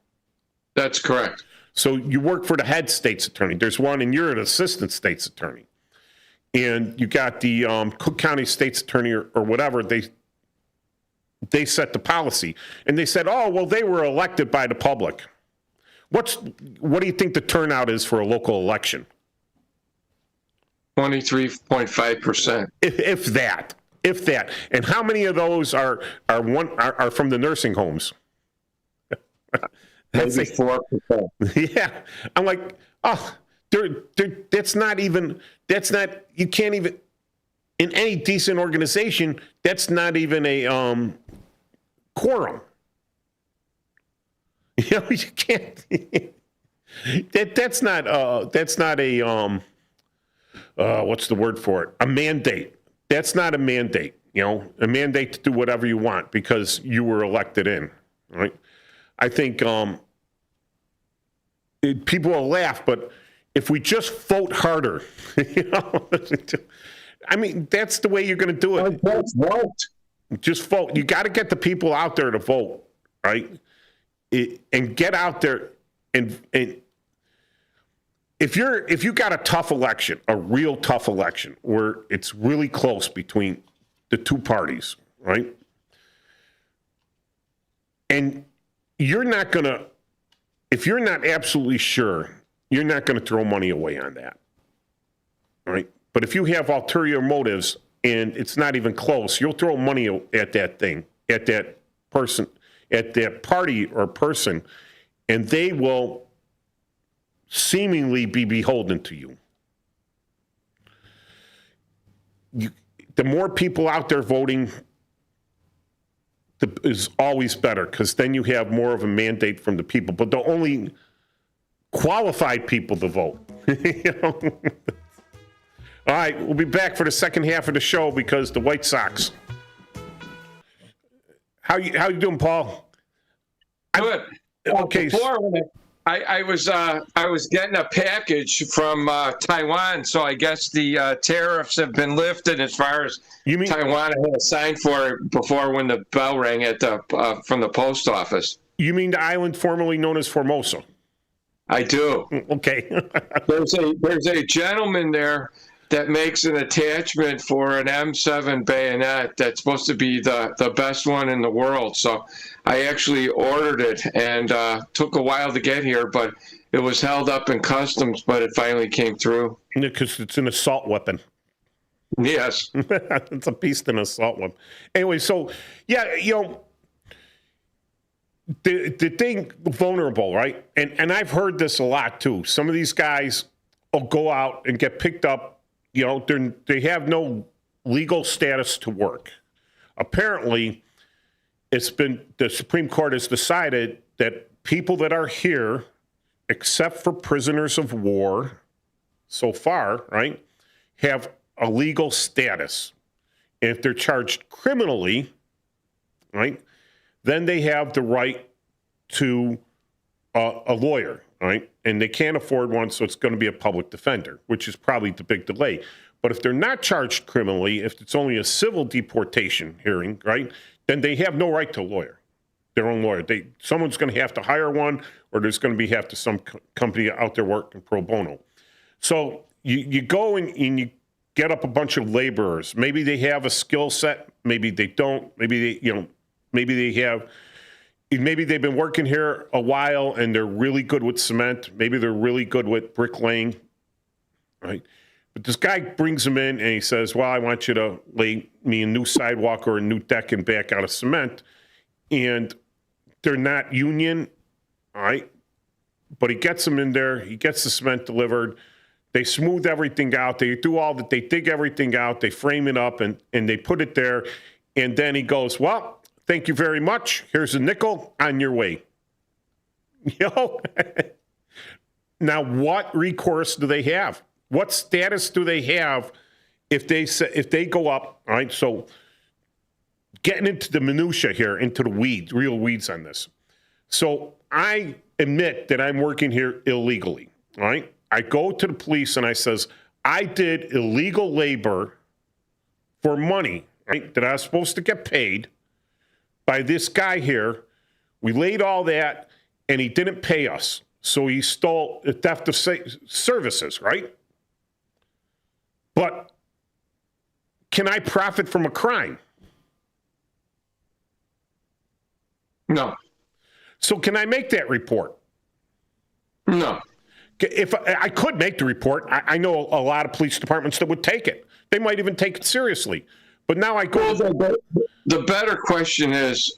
That's correct. So you work for the head state's attorney. There's one, and you're an assistant state's attorney. And you got the Cook County state's attorney or whatever, they set the policy. And they said, oh, well, they were elected by the public. What do you think the turnout is for a local election? 23.5%. If that. And how many of those are from the nursing homes? Maybe 4%. Yeah. I'm like, oh, that's not, you can't even, in any decent organization, that's not even a quorum. You know, you can't, that's not a, what's the word for it? A mandate. That's not a mandate, you know, a mandate to do whatever you want because you were elected in, right? I think people will laugh, but if we just vote harder, you know, I mean, that's the way you're going to do it. Just vote. Just vote. You got to get the people out there to vote, right? And get out there and if you got a tough election, a real tough election where it's really close between the two parties, right? And you're not going to, if you're not absolutely sure, you're not going to throw money away on that, right? But if you have ulterior motives and it's not even close, you'll throw money at that thing, at that person, at that party or person, and they will seemingly be beholden to you. The more people out there voting is always better because then you have more of a mandate from the people, but the only qualified people to vote. You know? All right, we'll be back for the second half of the show because the White Sox. How you doing, Paul? Good. Okay. Before, I was getting a package from Taiwan, so I guess the tariffs have been lifted as far as Taiwan. I had a sign for it before when the bell rang at the from the post office. You mean the island formerly known as Formosa? I do. Okay. there's a gentleman there that makes an attachment for an M7 bayonet that's supposed to be the best one in the world. So I actually ordered it and took a while to get here, but it was held up in customs, but it finally came through. Because it's an assault weapon. Yes. It's a beast in an assault weapon. Anyway, so, yeah, you know, the thing, vulnerable, right? And I've heard this a lot, too. Some of these guys will go out and get picked up. You know, they have no legal status to work. Apparently, the Supreme Court has decided that people that are here, except for prisoners of war, so far, right, have a legal status. And if they're charged criminally, right, then they have the right to a lawyer, right? And they can't afford one, so it's going to be a public defender, which is probably the big delay. But if they're not charged criminally, if it's only a civil deportation hearing, right, then they have no right to a lawyer, their own lawyer. Someone's going to have to hire one, or there's going to have to some company out there working pro bono. So you go and you get up a bunch of laborers. Maybe they have a skill set, maybe they don't. Maybe they've been working here a while and they're really good with cement. Maybe they're really good with bricklaying, right? But this guy brings them in and he says, well, I want you to lay me a new sidewalk or a new deck and back out of cement. And they're not union, all right? But he gets them in there. He gets the cement delivered. They smooth everything out. They dig everything out. They frame it up and they put it there. And then he goes, well, thank you very much. Here's a nickel, on your way. You know? Now, what recourse do they have? What status do they have if they go up? All right, so getting into the minutia here, into the weeds, real weeds on this. So I admit that I'm working here illegally. All right, I go to the police and I says I did illegal labor for money, right, that I was supposed to get paid by this guy here. We laid all that, and he didn't pay us. So he stole a theft of services, right? But can I profit from a crime? No. So can I make that report? No. If I could make the report, I know a lot of police departments that would take it. They might even take it seriously. But now I go. Well, the better question is,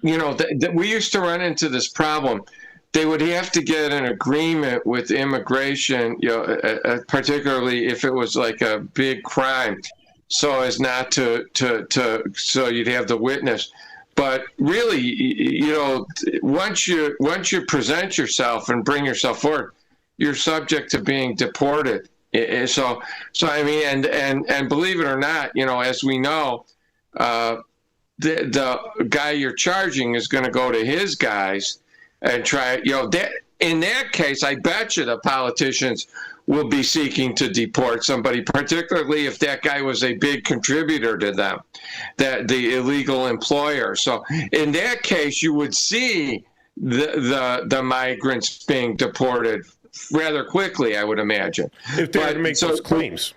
we used to run into this problem. They would have to get an agreement with immigration, particularly if it was like a big crime, so as not to so you'd have the witness. But really, once you present yourself and bring yourself forward, you're subject to being deported. So I mean, and believe it or not, as we know, the guy you're charging is going to go to his guys and try, that in that case, I bet you the politicians will be seeking to deport somebody, particularly if that guy was a big contributor to them, that the illegal employer. So in that case, you would see the migrants being deported rather quickly, I would imagine. If they make those claims.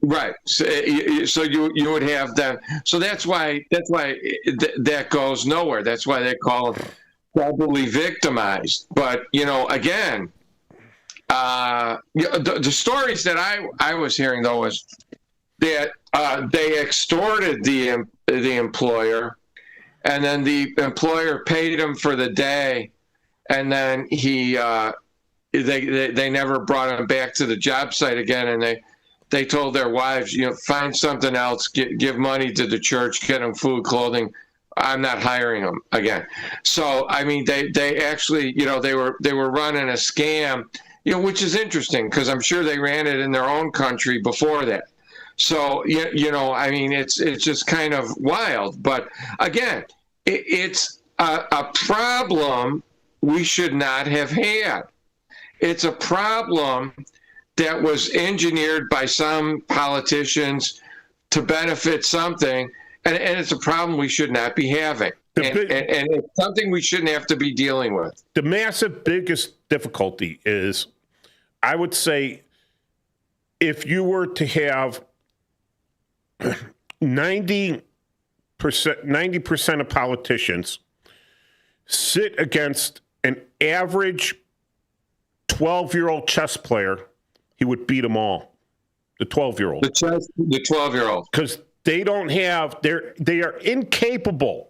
Right. So you would have them. So that's why that goes nowhere. That's why they call them probably victimized. But, again, the stories that I was hearing, though, was that they extorted the employer, and then the employer paid him for the day, and then they never brought him back to the job site again, and they told their wives, find something else, give money to the church, get them food, clothing. I'm not hiring them again. So, I mean, they actually, they were running a scam, which is interesting because I'm sure they ran it in their own country before that. So, I mean, it's just kind of wild. But again, it's a problem we should not have had. It's a problem that was engineered by some politicians to benefit something, and it's a problem we should not be having. And it's something we shouldn't have to be dealing with. The massive biggest difficulty is, I would say, if you were to have 90% of politicians sit against an average 12-year-old chess player, he would beat them all. The 12-year-old. The 12-year-old. Because they don't have, they are incapable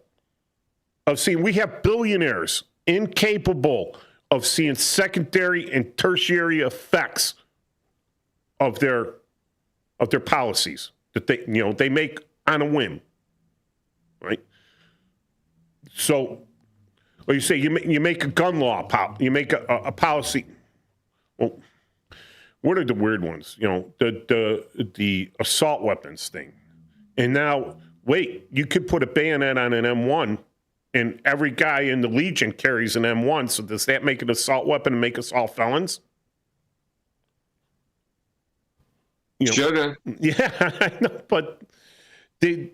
of seeing, we have billionaires incapable of seeing secondary and tertiary effects of their policies that they make on a whim, right? So, or you say you make a gun law, you make a policy. Well, what are the weird ones? The assault weapons thing. And now, wait, you could put a bayonet on an M1, and every guy in the Legion carries an M1. So does that make an assault weapon and make us all felons? Shouldn't. Yeah, I know, but they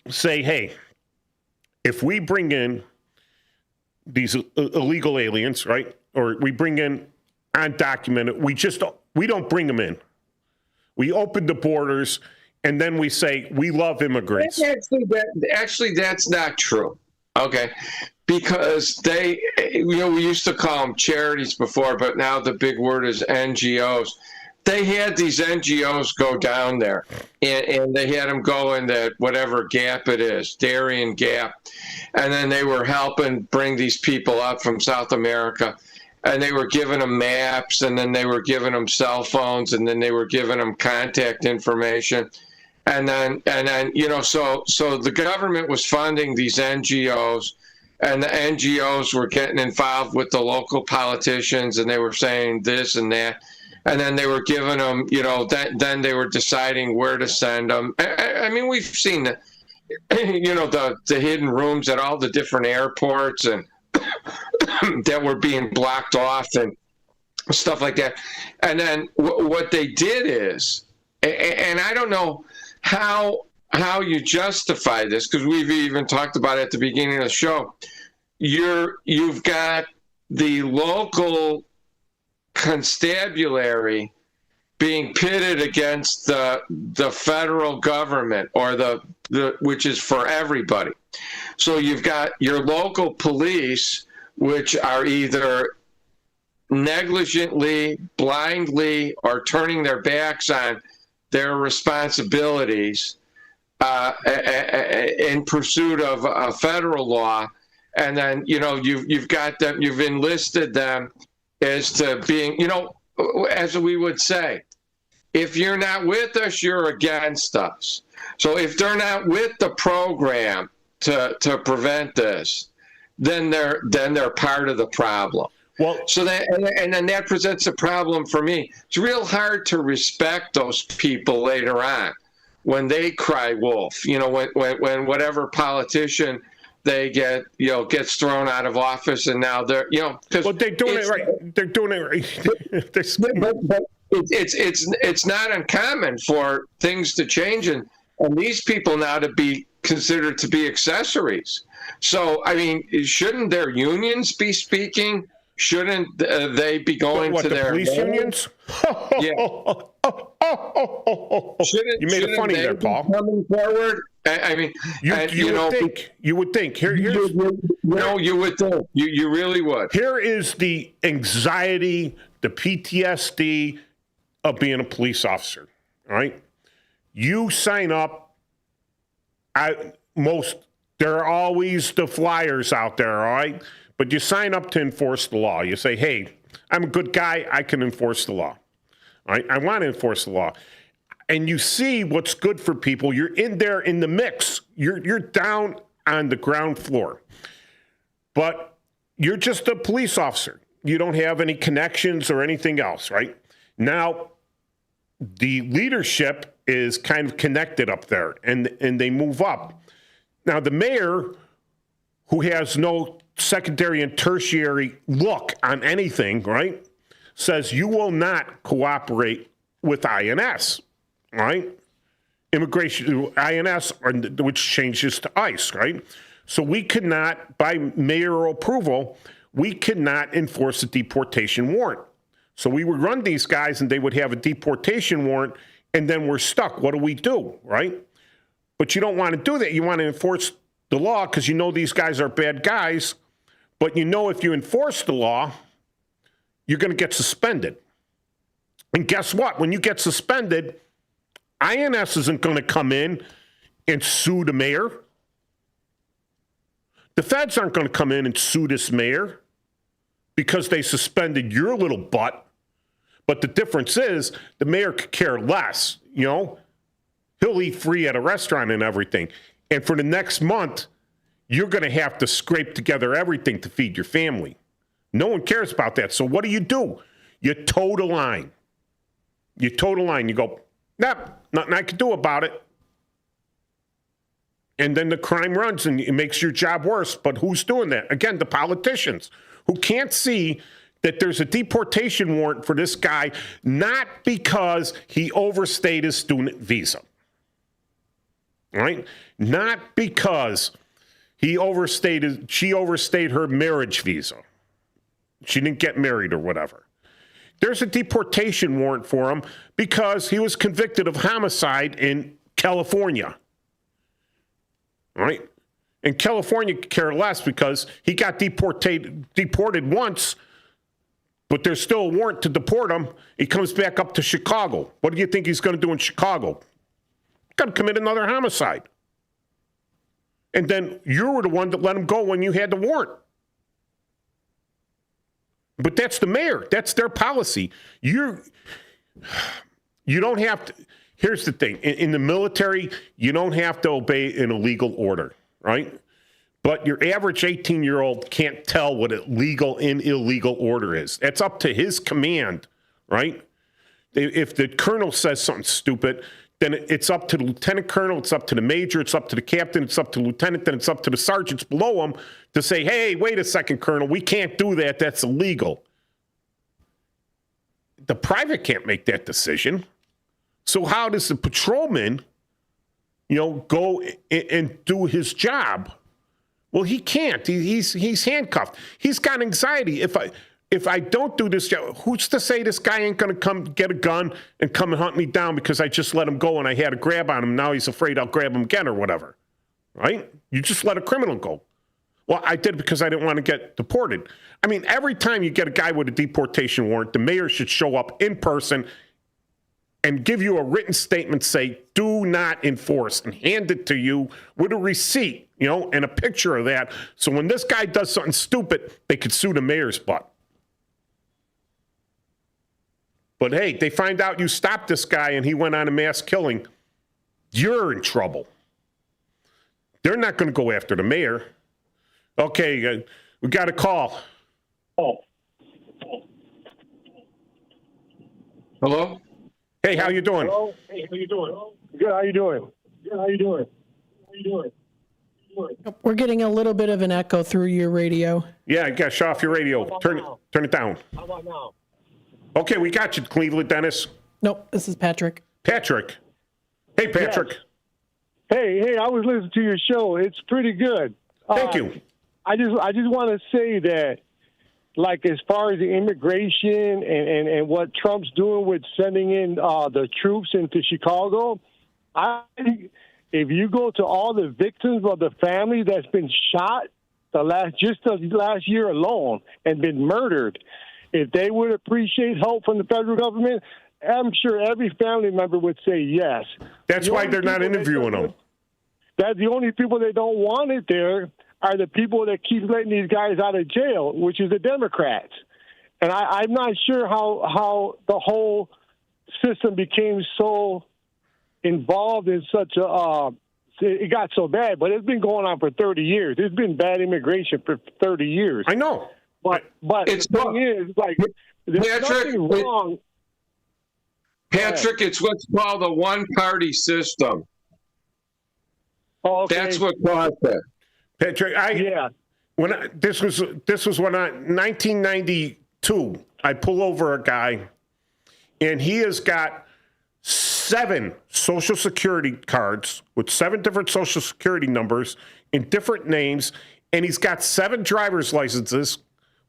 say, hey, if we bring in these illegal aliens, right, or we bring in undocumented, we don't bring them in. We open the borders, and then we say we love immigrants. Actually, that's not true. Okay, because we used to call them charities before, but now the big word is NGOs. They had these NGOs go down there, and they had them go in that whatever gap it is, Darien Gap, and then they were helping bring these people up from South America. And they were giving them maps, and then they were giving them cell phones, and then they were giving them contact information. And then so the government was funding these NGOs, and the NGOs were getting involved with the local politicians, and they were saying this and that, and then they were giving them, then they were deciding where to send them. I mean, we've seen the, the hidden rooms at all the different airports and that were being blocked off and stuff like that. And then what they did is, and I don't know how you justify this, because we've even talked about it at the beginning of the show. You've got the local constabulary being pitted against the federal government, or the which is for everybody. So you've got your local police, which are either negligently, blindly, or turning their backs on their responsibilities in pursuit of federal law. And then, you've got them, you've enlisted them as to being, as we would say, if you're not with us, you're against us. So if they're not with the program to prevent this, then they're part of the problem. Well, so and then that presents a problem for me. It's real hard to respect those people later on when they cry wolf. When whatever politician they get, gets thrown out of office, and now they're, well, they're doing it right. They're doing it right. but it's not uncommon for things to change, and these people now to be considered to be accessories. So, I mean, shouldn't their unions be speaking? Shouldn't they be going to their police unions? Yeah. You made it funny there, Paul. Coming forward, I mean, you would think. You would think. You really would. Here is the anxiety, the PTSD of being a police officer. All right, you sign up. There are always the flyers out there. All right. But you sign up to enforce the law. You say, hey, I'm a good guy. I can enforce the law. All right? I want to enforce the law. And you see what's good for people. You're in there in the mix. You're down on the ground floor. But you're just a police officer. You don't have any connections or anything else, right? Now, the leadership is kind of connected up there, and they move up. Now, the mayor, who has no secondary and tertiary look on anything, right, says you will not cooperate with INS, right? Immigration, INS, which changes to ICE, right? So we could not, by mayoral approval, we could not enforce a deportation warrant. So we would run these guys and they would have a deportation warrant, and then we're stuck. What do we do, right? But you don't want to do that. You want to enforce the law because you know these guys are bad guys. But if you enforce the law, you're going to get suspended. And guess what? When you get suspended, INS isn't going to come in and sue the mayor. The feds aren't going to come in and sue this mayor because they suspended your little butt. But the difference is the mayor could care less. He'll eat free at a restaurant and everything. And for the next month, you're going to have to scrape together everything to feed your family. No one cares about that. So what do? You toe the line. You toe the line. You go, nope, nothing I can do about it. And then the crime runs and it makes your job worse. But who's doing that? Again, the politicians who can't see that there's a deportation warrant for this guy, not because he overstayed his student visa. Right? Not because she overstayed her marriage visa. She didn't get married or whatever. There's a deportation warrant for him because he was convicted of homicide in California. All right? And California could care less because he got deported once, but there's still a warrant to deport him. He comes back up to Chicago. What do you think he's going to do in Chicago? He's going to commit another homicide. And then you were the one that let him go when you had the warrant. But that's the mayor. That's their policy. You don't have to. Here's the thing. In the military, you don't have to obey an illegal order, right? But your average 18-year-old can't tell what a legal and illegal order is. That's up to his command, right? If the colonel says something stupid, then it's up to the lieutenant colonel, it's up to the major, it's up to the captain, it's up to the lieutenant, then it's up to the sergeants below him to say, hey, wait a second, colonel, we can't do that. That's illegal. The private can't make that decision. So how does the patrolman, go and do his job? Well, he can't. He's handcuffed. He's got anxiety. If I don't do this job, who's to say this guy ain't going to come get a gun and come and hunt me down because I just let him go and I had a grab on him. Now he's afraid I'll grab him again or whatever, right? You just let a criminal go. Well, I did it because I didn't want to get deported. I mean, every time you get a guy with a deportation warrant, the mayor should show up in person and give you a written statement, say, do not enforce, and hand it to you with a receipt, and a picture of that. So when this guy does something stupid, they could sue the mayor's butt. But hey, they find out you stopped this guy and he went on a mass killing. You're in trouble. They're not going to go after the mayor. Okay, we got a call. Hello? Hey, how you doing? Hello? Hey, how you doing? Good, how you doing? Good, how you doing? How you doing? We're getting a little bit of an echo through your radio. Yeah, you got to shut off your radio. Turn it down. How about now? Okay, we got you, Cleveland Dennis. Nope, this is Patrick. Patrick. Hey, Patrick. Yes. Hey, I was listening to your show. It's pretty good. Thank you. I just want to say that, like, as far as the immigration and what Trump's doing with sending in the troops into Chicago, if you go to all the victims of the family that's been shot the last year alone and been murdered, if they would appreciate help from the federal government, I'm sure every family member would say yes. That's why they're not interviewing them. That's the only people that don't want it there are the people that keep letting these guys out of jail, which is the Democrats. And I'm not sure how the whole system became so involved in such a it got so bad, but it's been going on for 30 years. It's been bad immigration for 30 years. I know. But It's the thing is, like, there's nothing wrong. Patrick, it's what's called a one-party system. Oh, okay. That's what caused it. Patrick, this was when 1992. I pull over a guy, and he has got 7 Social Security cards with 7 different Social Security numbers in different names, and he's got 7 driver's licenses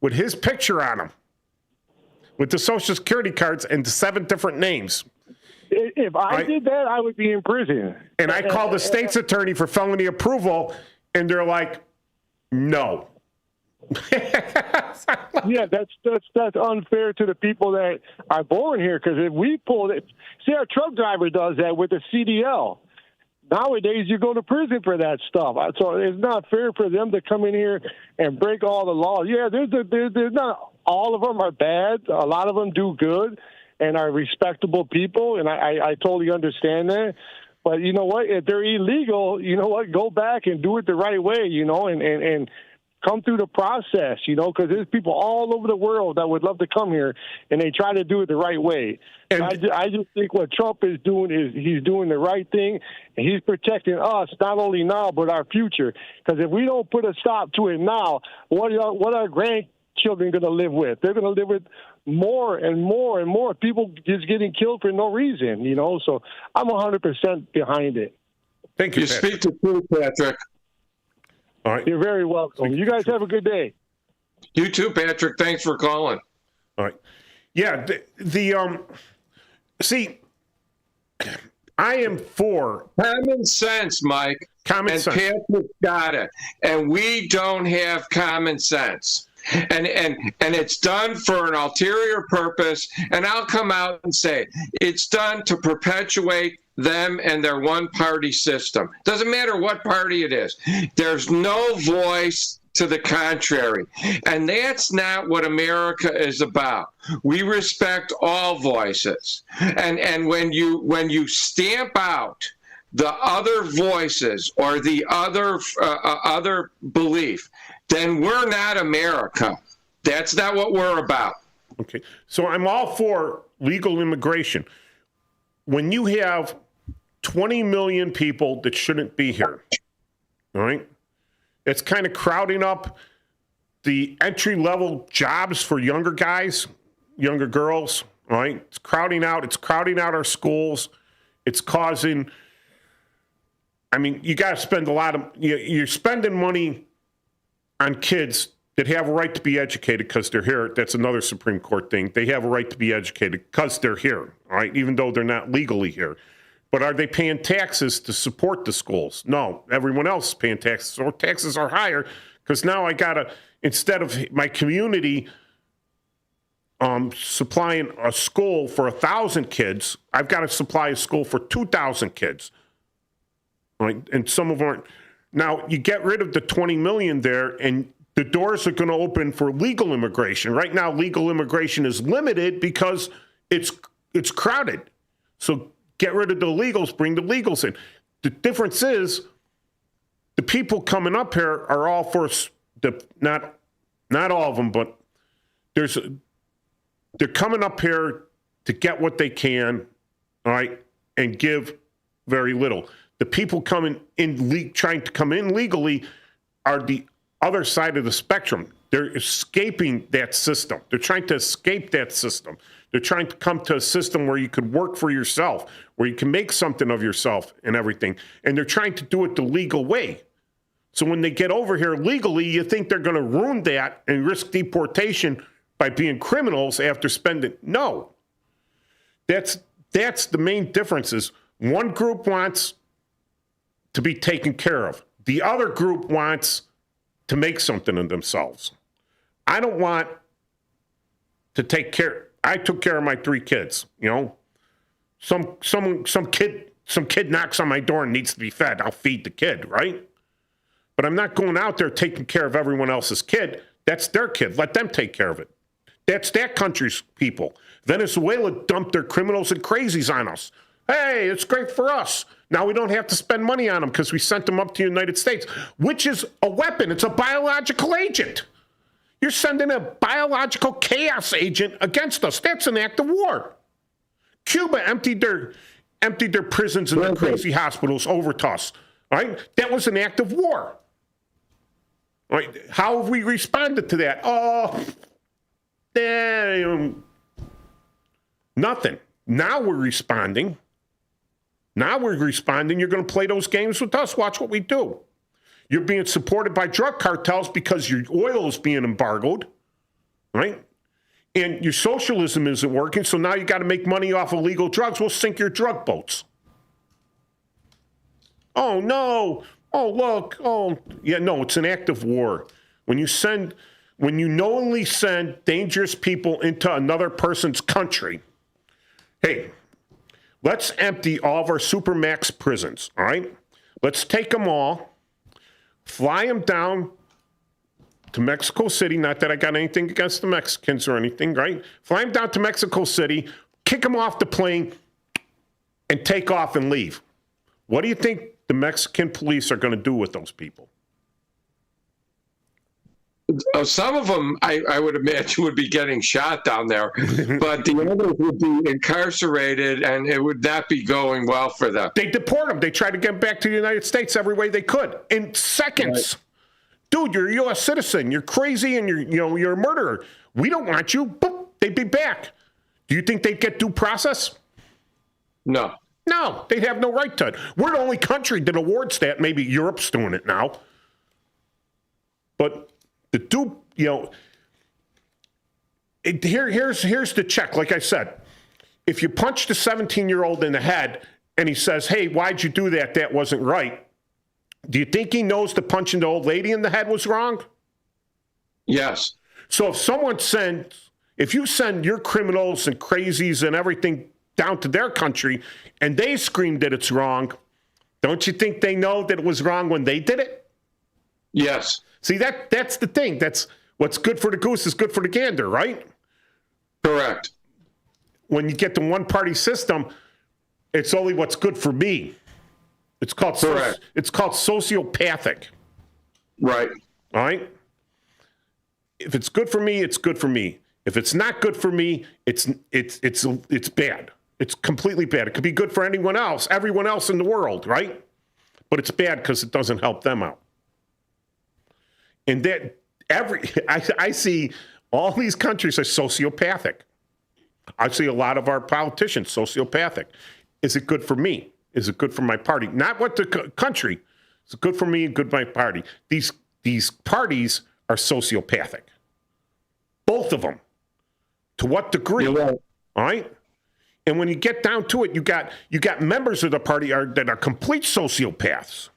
with his picture on them, with the Social Security cards and 7 different names. If I did that, I would be in prison. And I called the state's attorney for felony approval, and they're like, no. Yeah, that's unfair to the people that are born here. Because if we pull it, see, our truck driver does that with the CDL. Nowadays, you go to prison for that stuff. So it's not fair for them to come in here and break all the laws. Yeah, there's not all of them are bad. A lot of them do good and are respectable people, and I totally understand that. But you know what? If they're illegal, you know what? Go back and do it the right way, and come through the process, because there's people all over the world that would love to come here, and they try to do it the right way. And I just think what Trump is doing is he's doing the right thing, and he's protecting us not only now but our future. Because if we don't put a stop to it now, what are grandchildren going to live with? They're going to live with more and more and more people just getting killed for no reason. So I'm 100% behind it. Thank you. You speak the truth, Patrick. All right. You're very welcome. You guys have a good day. You too, Patrick. Thanks for calling. All right. Yeah. See, I am for common sense, Mike. Common sense. And Patrick got it. And we don't have common sense. And it's done for an ulterior purpose. And I'll come out and say it's done to perpetuate them and their one-party system. Doesn't matter what party it is. There's no voice to the contrary. And that's not what America is about. We respect all voices. And when you stamp out the other voices or the other belief, then we're not America. That's not what we're about. Okay. So I'm all for legal immigration. When you have 20 million people that shouldn't be here, all right, it's kind of crowding up the entry-level jobs for younger guys, younger girls, all right? It's crowding out our schools. It's causing, I mean, you got to spend a lot of, you're spending money on kids that have a right to be educated because they're here. That's another Supreme Court thing. They have a right to be educated because they're here, all right, even though they're not legally here. But are they paying taxes to support the schools? No, everyone else is paying taxes. So taxes are higher because now I got to, instead of my community supplying a school for 1,000 kids, I've got to supply a school for 2,000 kids. Right? And some of them aren't. Now, you get rid of the 20 million there, and the doors are going to open for legal immigration. Right now, legal immigration is limited because it's crowded. So get rid of the illegals, bring the legals in. The difference is the people coming up here are all for not all of them, but they're coming up here to get what they can, all right, and give very little. The people coming in, trying to come in legally, are the other side of the spectrum. They're escaping that system. They're trying to escape that system. They're trying to come to a system where you could work for yourself, where you can make something of yourself and everything. And they're trying to do it the legal way. So when they get over here legally, you think they're going to ruin that and risk deportation by being criminals after spending. No. That's the main difference is one group wants to be taken care of. The other group wants to make something of themselves. I don't want to take care. I took care of my 3 kids, you know. Some kid knocks on my door and needs to be fed. I'll feed the kid, right? But I'm not going out there taking care of everyone else's kid. That's their kid. Let them take care of it. That's that country's people. Venezuela dumped their criminals and crazies on us. Hey, it's great for us. Now we don't have to spend money on them because we sent them up to the United States, which is a weapon. It's a biological agent. You're sending a biological chaos agent against us. That's an act of war. Cuba emptied their prisons and their crazy hospitals over to us. Right? That was an act of war. Right? How have we responded to that? Oh, nothing. Now we're responding. You're going to play those games with us. Watch what we do. You're being supported by drug cartels because your oil is being embargoed, right? And your socialism isn't working, so now you got to make money off illegal drugs. We'll sink your drug boats. Oh, no. Oh, look. Oh, yeah, no, it's an act of war. When you knowingly send dangerous people into another person's country, hey, let's empty all of our supermax prisons, all right? Let's take them all, fly them down to Mexico City. Not that I got anything against the Mexicans or anything, right? Fly them down to Mexico City, kick them off the plane, and take off and leave. What do you think the Mexican police are going to do with those people? Some of them, I would imagine, would be getting shot down there, but the others would be incarcerated, and it would not be going well for them. They deport them. They try to get back to the United States every way they could in seconds. Right. Dude, you're a U.S. citizen. You're crazy, and you're a murderer. We don't want you. Boop, they'd be back. Do you think they'd get due process? No. No, they'd have no right to it. We're the only country that awards that. Maybe Europe's doing it now, but. Here's the check. Like I said, if you punch the 17-year-old in the head and he says, hey, why'd you do that? That wasn't right. Do you think he knows the punching the old lady in the head was wrong? Yes. So if you send your criminals and crazies and everything down to their country and they scream that it's wrong, don't you think they know that it was wrong when they did it? Yes. See, that's the thing. That's what's good for the goose is good for the gander, right? Correct. When you get the one-party system, it's only what's good for me. It's called Correct. it's called sociopathic. Right. All right. If it's good for me, it's good for me. If it's not good for me, it's bad. It's completely bad. It could be good for everyone else in the world, right? But it's bad because it doesn't help them out. And that I see all these countries are sociopathic. I see a lot of our politicians sociopathic. Is it good for me? Is it good for my party? Not what the country. Is it good for me and good for my party? These parties are sociopathic. Both of them. To what degree? You're right. All right? And when you get down to it, you got members of the party that are complete sociopaths.